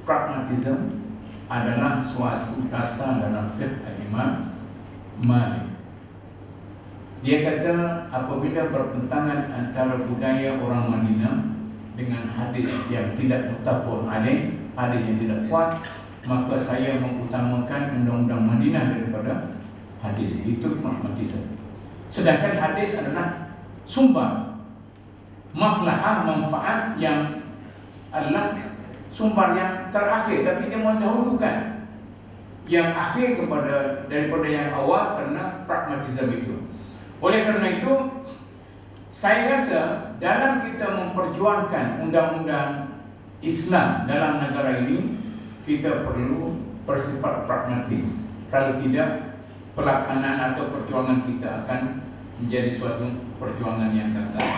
pragmatisme adalah suatu dasar dalam fiqh al-Imam Malik. Dia kata apabila bertentangan antara budaya orang Madinah dengan hadis yang tidak muttafaq alaih, hadis yang tidak kuat, maka saya mengutamakan undang-undang Madinah daripada hadis. Itu pragmatisme. Sedangkan hadis adalah sumber maslahah manfaat yang adalah sumber yang terakhir, tapi dia mendahulukan yang akhir daripada yang awal karena pragmatisme itu. Oleh kerana itu, saya rasa dalam kita memperjuangkan undang-undang Islam dalam negara ini, kita perlu bersifat pragmatis. Kalau tidak, pelaksanaan atau perjuangan kita akan menjadi suatu perjuangan yang gagal.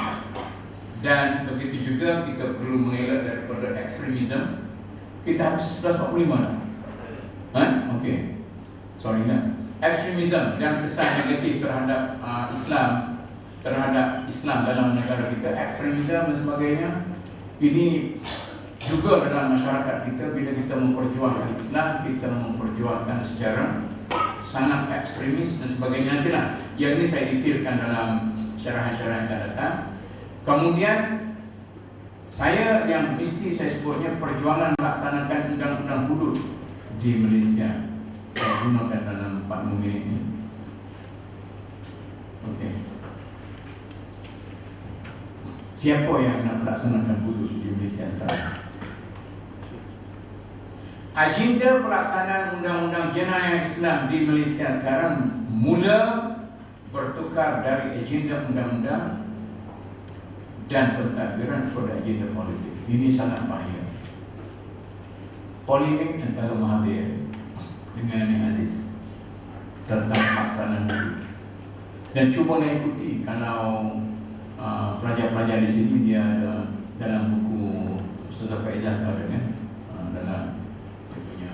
Dan begitu juga kita perlu mengelak daripada ekstremisme. Kita habis 11:45 dah. Okey. Sorry lah. Ekstremisme dan kesan negatif terhadap Islam dalam negara kita, ekstremisme dan sebagainya. Ini juga dalam masyarakat kita, bila kita memperjuangkan Islam, kita memperjuangkan secara sangat ekstremis dan sebagainya. Nantilah yang ini saya detailkan dalam syarahan-syarahan yang akan datang. Kemudian yang mesti saya sebutnya perjuangan melaksanakan undang-undang hudud di Malaysia. Saya gunakan dalam 4 minit ini. Okey. Siapa yang nak melaksanakan hudud di Malaysia sekarang? Agenda pelaksanaan undang-undang jenayah Islam di Malaysia sekarang mula bertukar dari agenda undang-undang dan pentadbiran kepada agenda politik. Ini sangat bahaya. Polemik antara Mahathir dengan Yang Aziz tentang pelaksanaan hudud. Dan cubalah ikuti kalau pelajar-pelajar di sini dia ada dalam buku Ustazah Faizah ada kan, dalam dia punya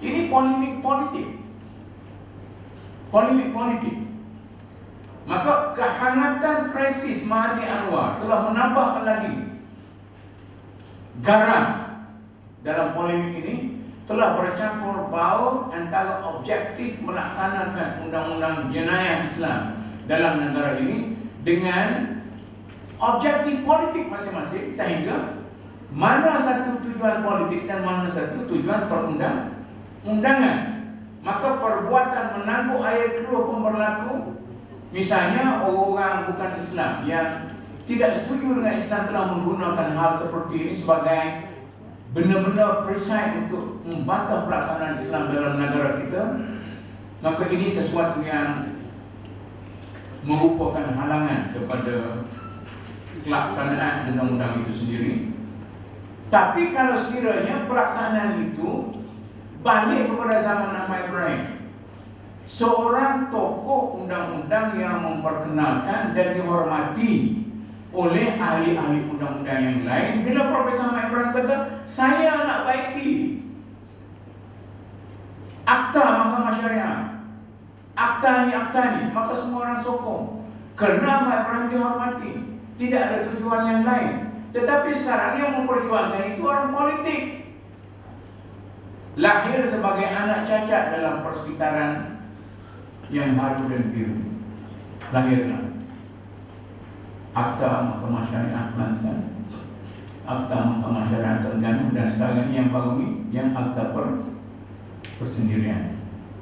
ini polemik politik. Maka kehangatan krisis Mahathir Anwar telah menambahkan lagi garam dalam polemik ini, telah bercampur baur antara objektif melaksanakan undang-undang jenayah Islam dalam negara ini dengan objektif politik masing-masing, sehingga mana satu tujuan politik dan mana satu tujuan perundang-undangan. Maka perbuatan menangguh air keruh pun berlaku. Misalnya orang bukan Islam yang tidak setuju dengan Islam telah menggunakan hal seperti ini sebagai benar-benar perisai untuk membantah pelaksanaan Islam dalam negara kita, maka ini sesuatu yang merupakan halangan kepada pelaksanaan undang-undang itu sendiri. Tapi kalau sekiranya pelaksanaan itu balik kepada zaman Ahmad Ibrahim, seorang tokoh undang-undang yang memperkenalkan dan dihormati oleh ahli-ahli undang-undang yang lain, bila Profesor Ahmad Ibrahim kata, saya nak baiki akta Mahkamah Syariah, akta ni, maka semua orang sokong. Kerana Ahmad Ibrahim dihormati, tidak ada tujuan yang lain. Tetapi sekarang yang memperjuangkan itu orang politik. Lahir sebagai anak cacat dalam persekitaran yang haru dan biru. Lahirlah Akta Mahkamah Syariah Kelantan, Akta Mahkamah Syariah Terengganu, dan sekarang ini yang baru ini yang Akta Persendirian.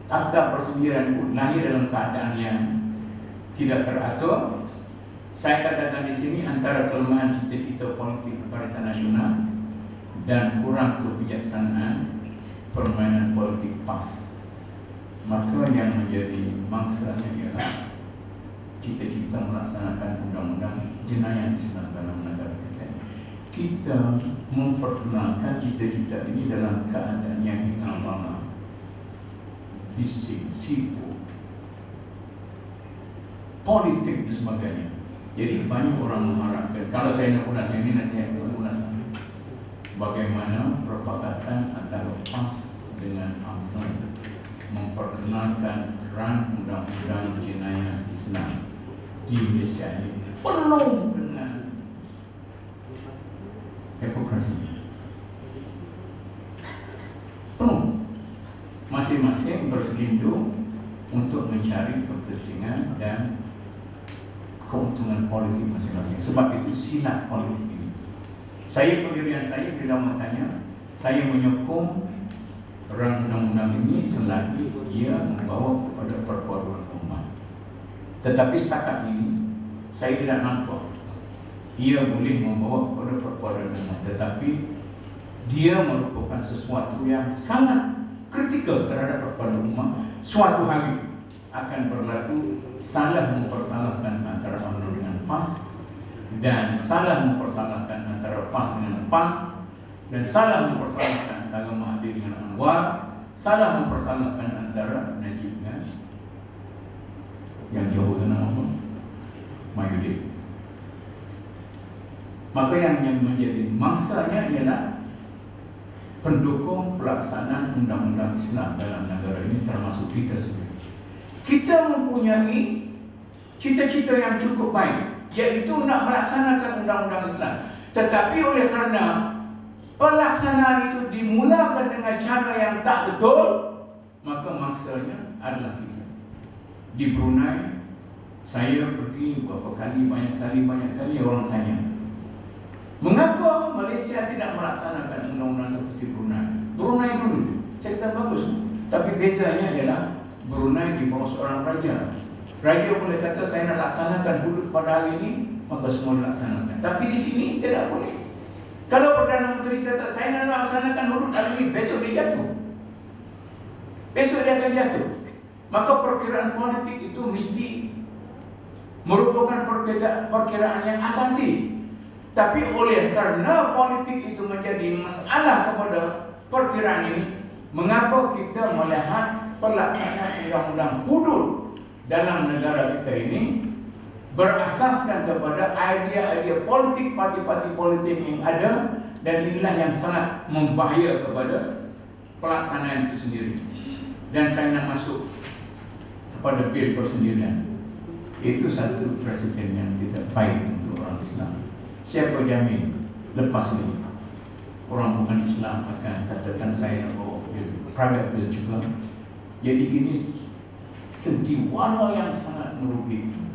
Akta Persendirian pun lahir dalam keadaan yang tidak teratur. Saya katakan di sini antara kelemahan cita-cita politik Barisan Nasional dan kurang kebijaksanaan permainan politik PAS. Maka yang menjadi mangsanya ialah cita-cita melaksanakan undang-undang jenayah Islam dalam negara kita. Kita memperkenalkan cita-cita ini dalam keadaan yang hingar-bingar, bising, sibuk, politik dan sebagainya. Jadi banyak orang mengharapkan, kalau saya nak ulas ini, saya ulas bagaimana perpakatan antara PAS dengan UMNO memperkenalkan ran undang-undang jenayah Islam di Malaysia ini penuh dengan hipokrasi, penuh, masing-masing berselindung untuk mencari kepentingan dan keuntungan politik masing-masing. Sebab itu silat politik ini. Pendirian saya bila bertanya, saya menyokong ran undang-undang ini selagi ia membawa kepada perpaduan umat. Tetapi setakat ini saya tidak nampak ia boleh membawa kepada perpaduan umat. Tetapi dia merupakan sesuatu yang sangat kritikal terhadap perpaduan umat. Suatu hari akan berlaku salah mempersalahkan antara UMNO dengan PAS, dan salah mempersalahkan antara PAS dengan PAN, dan salah mempersalahkan antara Mahathir dengan Anwar, salah mempersalahkan antara Najib dengan yang jauh dengan apa? Mahyudin. Maka yang menjadi mangsanya ialah pendukung pelaksanaan undang-undang Islam dalam negara ini, termasuk kita sendiri. Kita mempunyai cita-cita yang cukup baik, iaitu nak melaksanakan undang-undang Islam. Tetapi oleh kerana pelaksanaan itu dimulakan dengan cara yang tak betul, maka maksanya adalah kita. Di Brunei, saya pergi beberapa kali, banyak kali orang tanya, mengapa Malaysia tidak melaksanakan undang-undang seperti Brunei? Brunei dulu, saya kata bagus. Tapi bezanya ialah Brunei di bawah seorang raja. Raja boleh kata saya nak laksanakan hudud pada hari ini, maka semua dilaksanakan. Tapi di sini tidak boleh. Kalau Perdana Menteri kata saya nak laksanakan hudud hari ini, besok dia jatuh. Besok dia akan jatuh. Maka perkiraan politik itu mesti merupakan perkiraan yang asasi. Tapi oleh kerana politik itu menjadi masalah kepada perkiraan ini, mengapa kita melihat pelaksanaan undang-undang hudud dalam negara kita ini berasaskan kepada idea-idea politik, parti-parti politik yang ada, dan inilah yang sangat membahaya kepada pelaksanaan itu sendiri. Dan saya nak masuk kepada bil persendirian. Itu satu presiden yang tidak baik untuk orang Islam. Siapa jamin lepas ini orang bukan Islam akan katakan saya nak private bill juga. Jadi ini sentiwara yang sangat merugikan.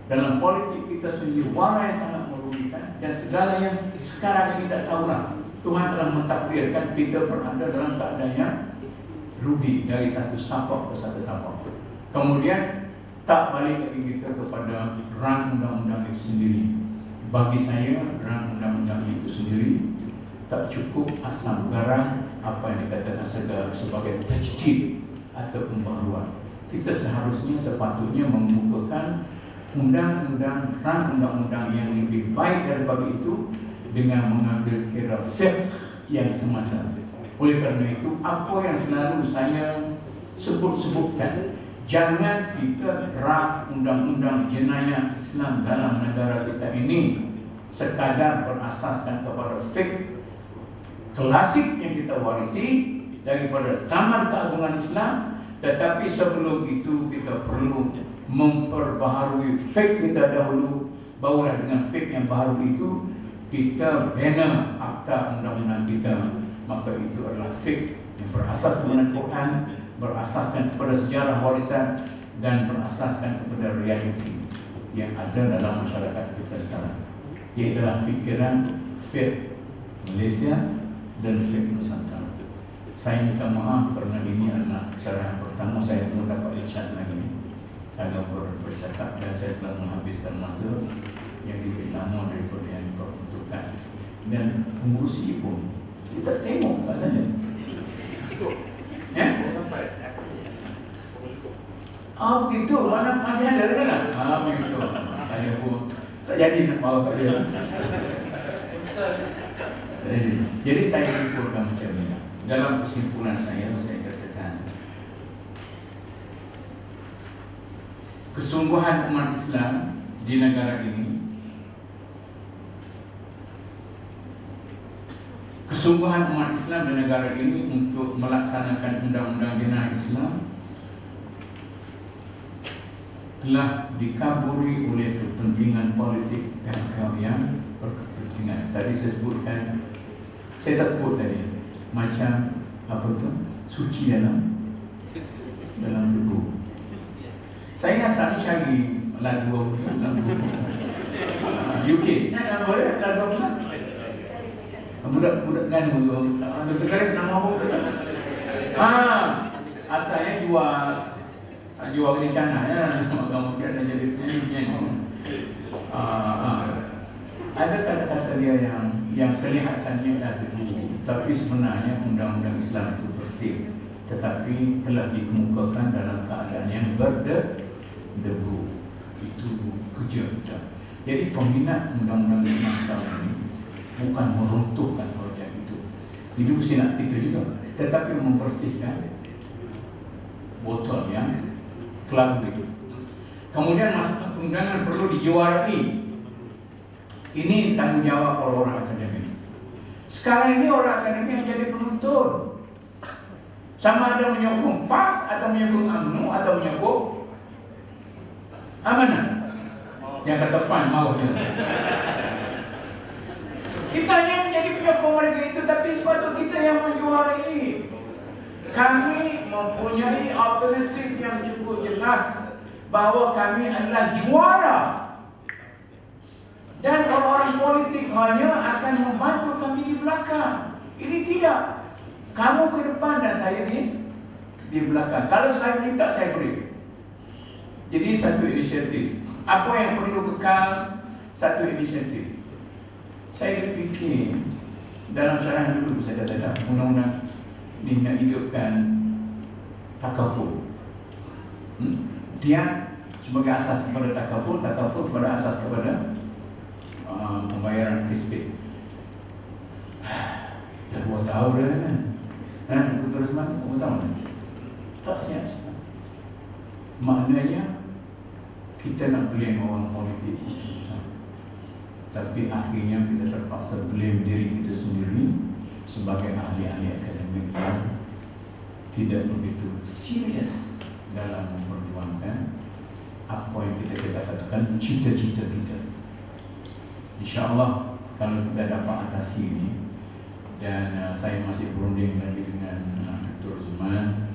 Dalam politik kita sendiri wara yang sangat merugikan, dan segala yang sekarang ini tak tahulah. Tuhan telah mentakdirkan kita berada dalam keadaan yang rugi dari satu tapak ke satu tapak. Kemudian tak balik lagi kita kepada rang undang-undang itu sendiri. Bagi saya rang undang-undang itu sendiri tak cukup asam garam apa yang dikatakan sebagai tajdid atau pembaharuan. Kita seharusnya sepatutnya membukakan undang-undang yang lebih baik daripada itu dengan mengambil kira fiqh yang semasa. Oleh kerana itu, apa yang selalu saya sebutkan, jangan kita draft undang-undang jenayah Islam dalam negara kita ini sekadar berasaskan kepada fiqh klasik yang kita warisi daripada zaman keagungan Islam, tetapi sebelum itu kita perlu memperbaharui fiqh kita dahulu, barulah dengan fiqh yang baru itu kita bina akta undang-undang kita. Maka itu adalah fiqh yang berasaskan Al-Quran, berasaskan kepada sejarah warisan, dan berasaskan kepada realiti yang ada dalam masyarakat kita sekarang. Iaitulah fikiran fiqh Malaysia dan fiqh Nusantara. Saya minta maaf kerana ini adalah syarah pertama saya belum dapat ijazah lagi. Saya bercakap dan saya telah menghabiskan masa yang lebih lama daripada yang diperuntukkan. Dan pengurusi pun kita tengok kat sana. Ya? Begitu. Mana masih ada kan? Begitu. Saya pun tak jadi nak bawa kat dia. Jadi saya simpulkan macam ini. Dalam kesimpulan saya katakan kesungguhan umat Islam di negara ini, kesungguhan umat Islam di negara ini untuk melaksanakan undang-undang jenayah Islam telah dikaburi oleh kepentingan politik dan yang berkepentingan. Tadi saya sebutkan, saya tak sebut tadi, macam apa tu, suci dalam debu. Saya asal cari lagu UK. Saya boleh lagu apa? Budak-budak kan dulu. Doktor Karim nama apa kata? Asalnya jual rencana ya. Kemudian jadi penyanyi. Ada kata-kata dia yang kelihatannya ada debu, tapi sebenarnya undang-undang Islam itu bersih, tetapi telah dikemukakan dalam keadaan yang berdebu. Itu kerja kita. Jadi peminat undang-undang Islam tahun ini bukan meruntuhkan projek itu. Itu mesti nak kita juga, tetapi membersihkan botol yang kelabu itu. Kemudian masalah perundangan perlu dijuarai. Ini tanggungjawab orang akademik. Sekarang ini orang akademik yang jadi penuntut. Sama ada menyokong PAS atau menyokong UMNO atau menyokong mana? Yang kata PAN maunya. Kita yang menjadi penyokong mereka itu, tapi sepatutnya kita yang menjuarai. Kami mempunyai alternatif yang cukup jelas bahawa kami adalah juara. Dan orang-orang politik hanya akan membantu kami di belakang. Ini tidak. Kamu ke depan dan saya di belakang. Kalau saya minta, saya beri. Jadi satu inisiatif. Apa yang perlu kekal? Satu inisiatif. Saya berfikir dalam syarah dulu saya katakan undang-undang ini nak hidupkan takaful. Dia sebagai asas kepada takaful kepada asas kepada pembayaran fisik. Dah 2 tahun dah kan? Terus mana? 2 tahun. Tak siap. Maknanya kita nak blame orang politik pun susah. Tapi akhirnya kita terpaksa blame diri kita sendiri sebagai ahli-ahli akademik yang tidak begitu serius dalam memperjuangkan apa yang kita katakan cita-cita kita. InsyaAllah kalau kita dapat atasi ini, dan saya masih berunding lagi dengan Dr. Zuman,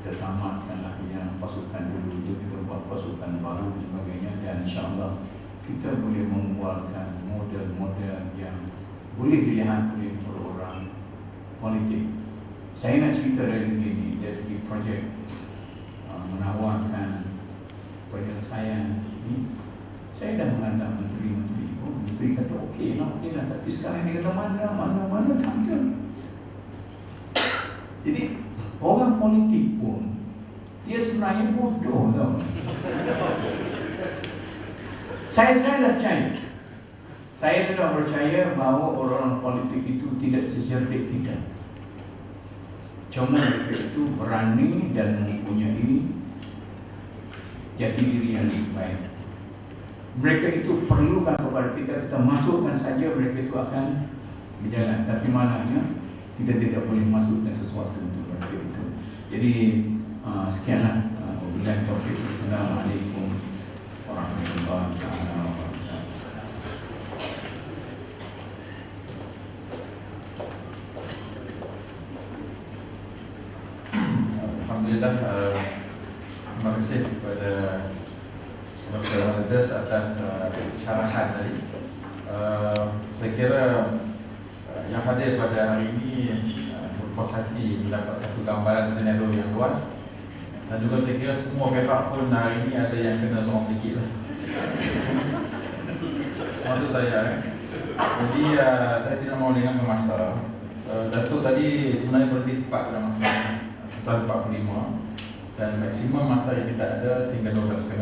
kita tamatkanlah yang pasukan dulu itu, kita buat pasukan baru dan sebagainya, dan insyaAllah kita boleh membuatkan model-model yang boleh dilihat oleh orang politik. Saya nak cerita dari segi ini, dari segi projek menawarkan penyelesaian ini. Saya dah mengadap menteri-menteri pun, menteri kata okey lah, tapi sekarang dia kata mana tak ada. Jadi orang politik pun dia sebenarnya bodoh tau. Saya sudah percaya bahawa orang politik itu tidak secerdik kita. Cuma mereka itu berani dan mempunyai jati diri yang lebih baik. Mereka itu perlukan kepada kita masukkan saja, mereka itu akan berjalan. Tapi maknanya kita tidak boleh masukkan sesuatu untuk mereka itu. Jadi sekianlah. Wabillahi taufiq. Assalamualaikum warahmatullahi wabarakatuh. Alhamdulillah, terima kasih kepada Profesor Martes atas syarahan tadi. Saya kira yang hadir pada hari ini berpuas hati mendapat satu gambaran senario yang luas, dan juga saya kira semua pihak pun hari ini ada yang kena sorang sedikit lah. Maksud saya jadi saya tidak mau lengahkan masa. Datuk tadi sebenarnya berhenti tepat pada masa 11.45, dan maksimum masa yang kita ada sehingga 12.30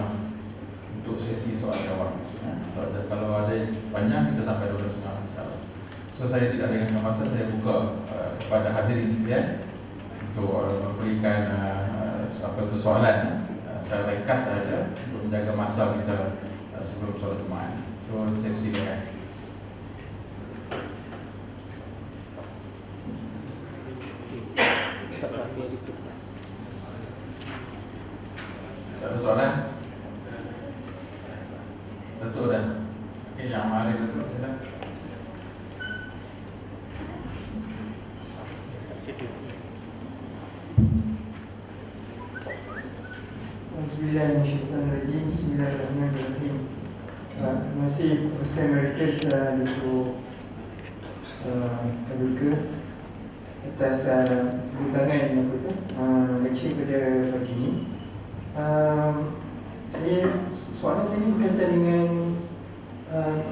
untuk sesi soal jawab. Kalau ada panjang kita sampai 12.30 insyaAllah. So saya tidak lengahkan masa, saya buka kepada hadirin sekalian untuk memberikan soalan secara ringkas saja untuk menjaga masa kita sebelum solat Jumaat. So saya silakan. Tak ada soalan? Betul dah. Okay, yang mari betul silakan. Bismillahirrahmanirrahim. Bismillahirrahmanirrahim. Terima kasih Profesor Martes untuk Kabuka atas undangan lecture pada pagi ini. Soalan saya berkaitan dengan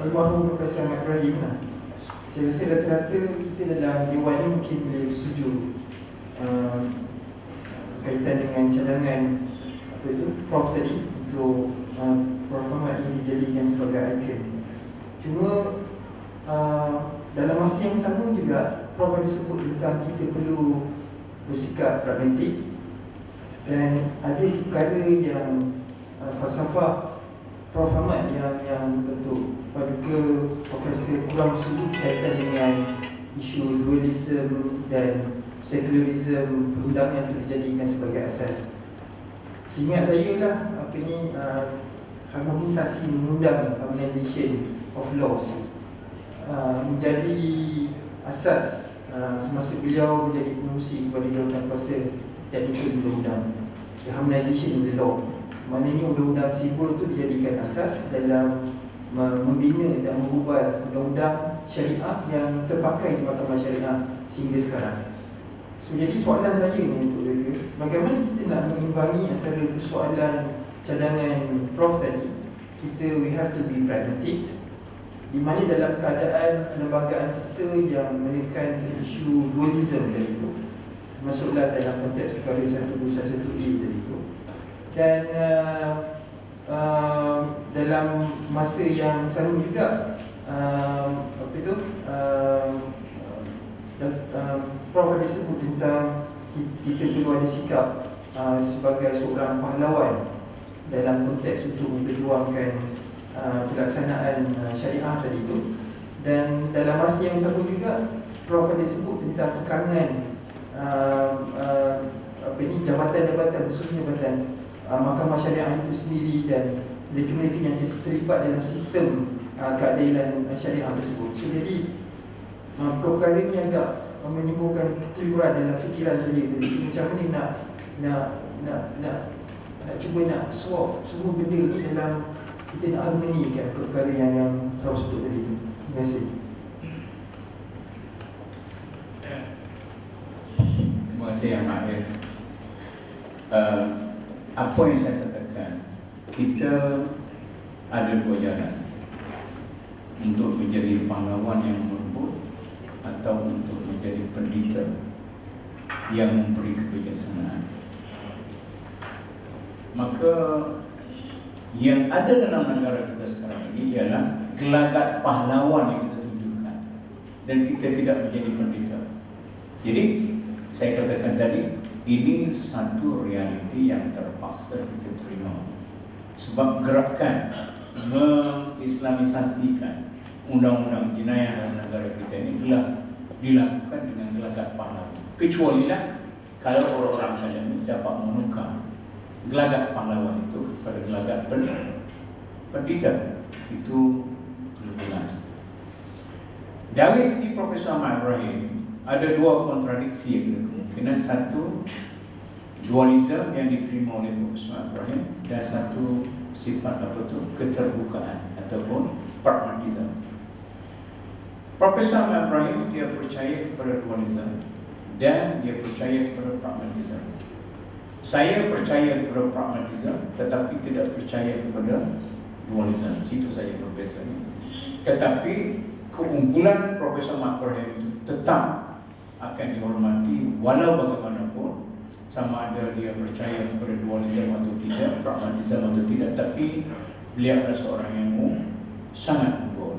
almarhum Profesor Ahmad Ibrahim lah. Saya rasa rata-rata kita dalam dewan ini mungkin boleh setuju berkaitan dengan cadangan Prof tadi untuk Prof Ahmad ini dijadikan sebagai ikon. Cuma dalam masa yang sama juga Prof ada sebut tentang kita perlu bersikap pragmatik, dan ada perkara yang falsafah Prof Ahmad yang bentuk pada Profesor kurang setuju berkaitan dengan isu dualisme dan sekularisme perundangan itu dijadikan sebagai asas. Seingat saya lah harmonisasi undang, harmonization of laws menjadi asas semasa beliau menjadi pengurusi kepada jawatan kuasa teknikal undang-undang. The harmonization of the law, maknanya undang-undang sibul itu dijadikan asas dalam membina dan mengubah undang-undang syariah yang terpakai di mahkamah syariah sehingga sekarang. So, jadi soalan saya ni untuk mereka, bagaimana kita nak mengimbangi antara persoalan cadangan Prof tadi. We have to be pragmatic, di mana dalam keadaan lembagaan kita yang menekan isu dualisme tadi itu, masuklah dalam konteks perkara 121A tadi itu, dan dalam masa yang sama juga Prof ada sebut tentang kita perlu ada sikap sebagai seorang pahlawan dalam konteks untuk memperjuangkan pelaksanaan syariah tadi itu. Dan dalam masa yang sama juga Prof ada sebut tentang tekanan jabatan-jabatan, khususnya jabatan mahkamah syariah itu sendiri dan mereka-mereka yang terlibat dalam sistem keadilan syariah tersebut. So, jadi perkara ini agak menimbulkan kekeliruan dalam fikiran saya tadi. Macam mana nak cuba nak swap semua benda ni dalam kita nak harmonikan perkara yang Prof sebut tadi tu. Terima kasih. Terima kasih Yang Mahir. Apa yang saya katakan, kita ada dua jalan untuk menjadi pahlawan yang lembut atau untuk menjadi pendeta yang memberi kebijaksanaan. Maka yang ada dalam negara kita sekarang ini ialah gelagat pahlawan yang kita tunjukkan, dan kita tidak menjadi pendeta. Jadi saya katakan tadi, ini satu realiti yang terpaksa kita terima. Sebab gerakan mengislamisasikan undang-undang jenayah dalam negara kita ini telah dilakukan dengan gelagat pahlawan. Kecuali lah kalau orang-orang kalian dapat menukar gelagat pahlawan itu kepada gelagat pendeta, itu belum jelas. Dari segi Profesor Ahmad Ibrahim ada dua kontradiksi yang kita kemungkinan. Satu, dualisme yang diterima oleh Profesor Ahmad Ibrahim, dan satu sifat keterbukaan ataupun pragmatisme. Profesor Ahmad Ibrahim dia percaya kepada dualisme dan dia percaya kepada pragmatisme. Saya percaya kepada pragmatisme tetapi tidak percaya kepada dualisme. Situ saja perbezaannya. Tetapi keunggulan Profesor Ahmad Ibrahim itu tetap akan dihormati walau bagaimanapun, sama ada dia percaya kepada dualisme atau tidak, pragmatisme atau tidak, tapi beliau adalah seorang yang sangat unggul.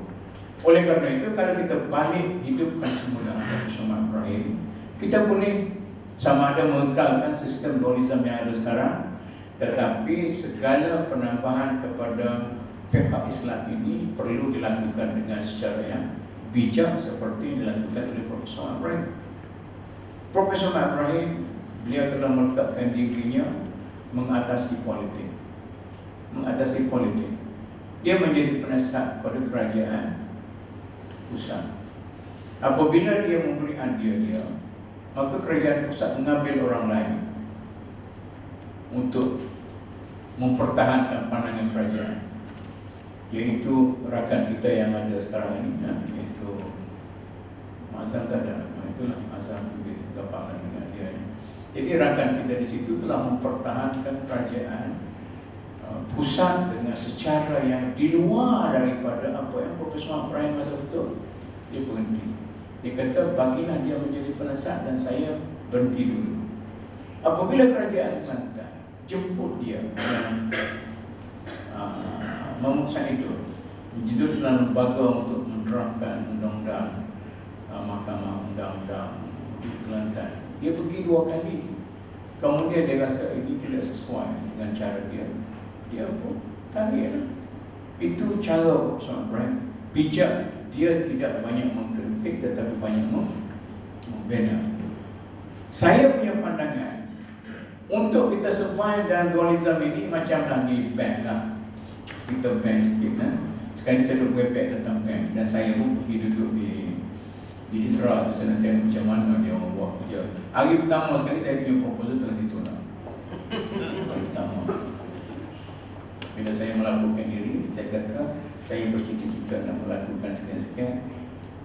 Oleh kerana itu, kalau kita balik hidupkan semula Profesor Ahmad Ibrahim, kita boleh sama ada mengekalkan sistem dualisme yang ada sekarang, tetapi segala penambahan kepada pihak Islam ini perlu dilakukan dengan secara yang bijak seperti dilakukan oleh Profesor Ahmad Ibrahim. Profesor Ahmad Ibrahim, beliau telah meletakkan dirinya mengatasi politik. Dia menjadi penasihat kepada kerajaan pusat. Apabila dia memberi hadiah dia, maka kerajaan pusat mengambil orang lain untuk mempertahankan pandangan kerajaan, iaitu rakan kita yang ada sekarang ini, iaitu Mazhar Gadang. Itulah Mazhar lebih gampang dengan dia. Jadi rakan kita di situ telah mempertahankan kerajaan pusat dengan secara yang di luar daripada apa yang Profesor Ahmad Ibrahim masa betul. Dia berhenti. Dia kata, bagilah dia menjadi penasihat dan saya berhenti dulu. Apabila kerajaan Kelantan jemput dia dan memaksa itu menjadi dalam lembaga untuk menerapkan undang-undang Mahkamah Undang-Undang Kelantan, dia pergi 2 kali. Kemudian dia rasa ini tidak sesuai dengan cara dia. Dia pun tarik. Itu cara Profesor Ibrahim bijak. Dia tidak banyak mengkritik tetapi banyak membina. Saya punya pandangan, untuk kita survive dalam dualisme ini macamlah di bank lah. Kita bank sikit lah. Sekali saya duduk webpad tentang bank, dan saya pun pergi duduk di Isra tu, saya nak tengok macam mana dia orang buat kerja. Hari pertama sekali saya punya proposal telah ditolak. Hari pertama, bila saya melakukan diri, saya kata saya bercita-cita nak melakukan sekian-sekian.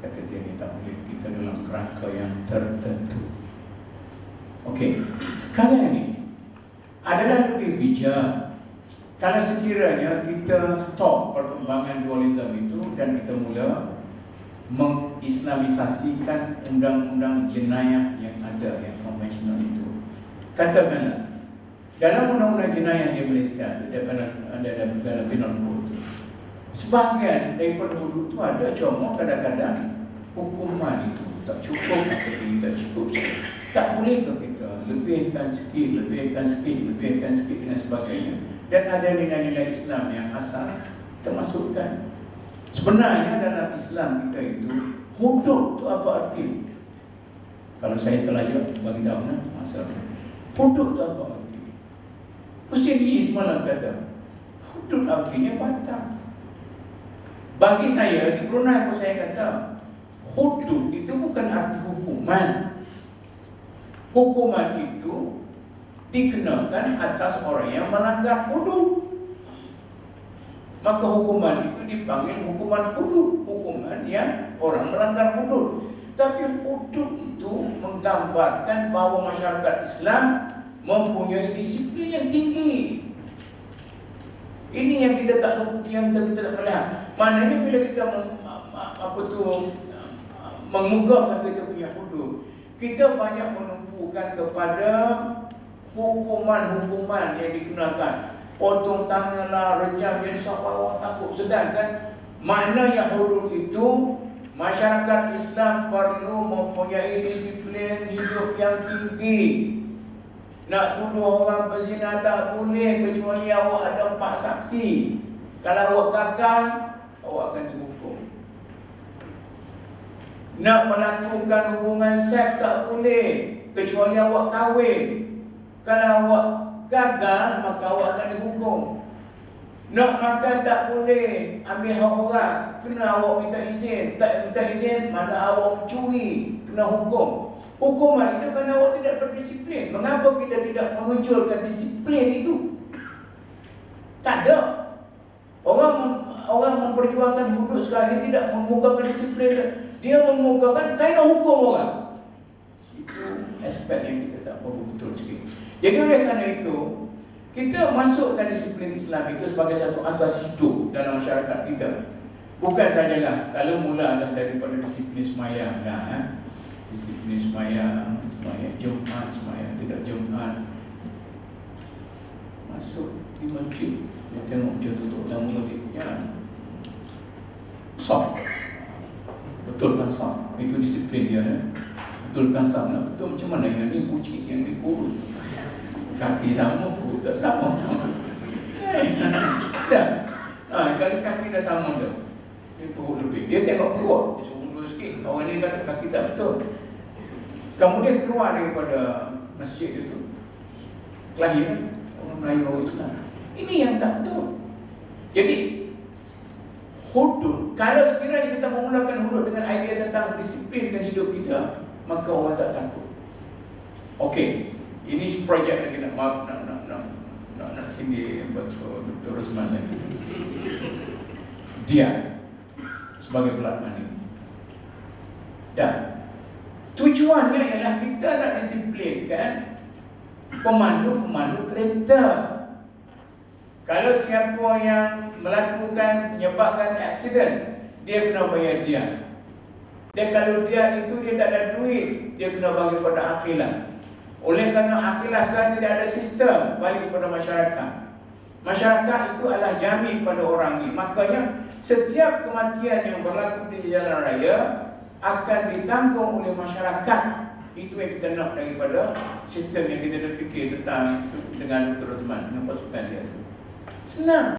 Kata dia, ni tak boleh, kita dalam kerangka yang tertentu. Okey, sekarang ini adalah lebih bijak kalau sekiranya kita stop perkembangan dualisme itu dan kita mula mengislamisasikan undang-undang jenayah yang ada, yang konvensional itu. Katakanlah dalam undang-undang jenayah di Malaysia ada penal code, sebahagian daripada hudud itu ada, cuma kadang-kadang hukuman itu tak cukup atau tidak cukup. Tak boleh ke kita lebihkan sikit dan sebagainya. Dan ada nilai-nilai Islam yang asas kita masukkan. Sebenarnya dalam Islam kita itu hudud itu apa arti? Kalau saya terlalu bagi tahu masalah hudud itu apa arti? Husaini semalam kata hudud artinya batas. Bagi saya di Brunei saya kata hudud itu bukan arti hukuman. Hukuman itu dikenakan atas orang yang melanggar hudud. Maka hukuman itu dipanggil hukuman hudud, hukuman yang orang melanggar hudud. Tapi hudud itu menggambarkan bahawa masyarakat Islam mempunyai disiplin yang tinggi. Ini yang kita tak melihat. Maknanya bila kita mengukuhkan kita punya hudud, kita banyak menumpukan kepada hukuman-hukuman yang dikenakan. Potong tangan lah, rejam, jadi sampai orang takut. Sedangkan maknanya hudud itu masyarakat Islam perlu mempunyai disiplin hidup yang tinggi. Nak tuduh orang berzina tak boleh kecuali awak ada 4 saksi. Kalau awak gagal, awak akan dihukum. Nak melakukan hubungan seks tak boleh kecuali awak kahwin. Kalau awak gagal, maka awak akan dihukum. Nak makan tak boleh, ambil hak orang, kena awak minta izin. Tak minta izin, mana awak mencuri, kena hukum. Hukuman itu kerana awak tidak berdisiplin. Mengapa kita tidak menunjukkan disiplin itu? Tak ada. Orang memperjuangkan hudud sekarang ini tidak mengukuhkan disiplin. Dia mengukuhkan, saya nak hukum orang. Itu aspek yang kita tak perlu betul sikit. Jadi oleh kerana itu, kita masukkan disiplin Islam itu sebagai satu asas hidup dalam masyarakat kita. Bukan sajalah kalau mula dah daripada disiplin sembahyang dah, disiplin sembahyang Jumaat, sembahyang tidak Jumaat. Masuk di masjid, dia tengok macam tutup tamu dia. Saf. Betulkan saf. Itu disiplin dia. Betulkan saf. Nak betul macam mana yang ni bucik, yang ni kurus. Kaki sama, perut tak sama. Dah. Kalau kaki dah sama dah, dia perut lebih. Dia tengok perut, dia suruh mundur sikit. Orang ni kata kaki tak betul. Kemudian keluar daripada masjid itu, kelahiran orang Melayu, orang Islam. Ini yang tak betul. Jadi hudud, kalau sekiranya kita menggunakan hudud dengan idea tentang disiplinkan hidup kita, maka orang tak takut. Okey. Ini projek lagi nak singgih Dr. Rosman lagi. Dia sebagai pelat money. Dan tujuannya ialah kita nak disiplinkan pemandu kereta. Kalau siapa yang menyebabkan aksiden, dia kena bayar dia. Dan kalau dia itu dia tak ada duit, dia kena bagi pada akhilah. Oleh kerana akhilah sekarang tidak ada sistem balik kepada masyarakat. Masyarakat itu adalah jamin pada orang ini. Makanya setiap kematian yang berlaku di jalan raya akan ditanggung oleh masyarakat. Itu yang kita nak daripada sistem yang kita dah fikir tentang dengan Dr. Rosman, dengan pasukan dia. Senang.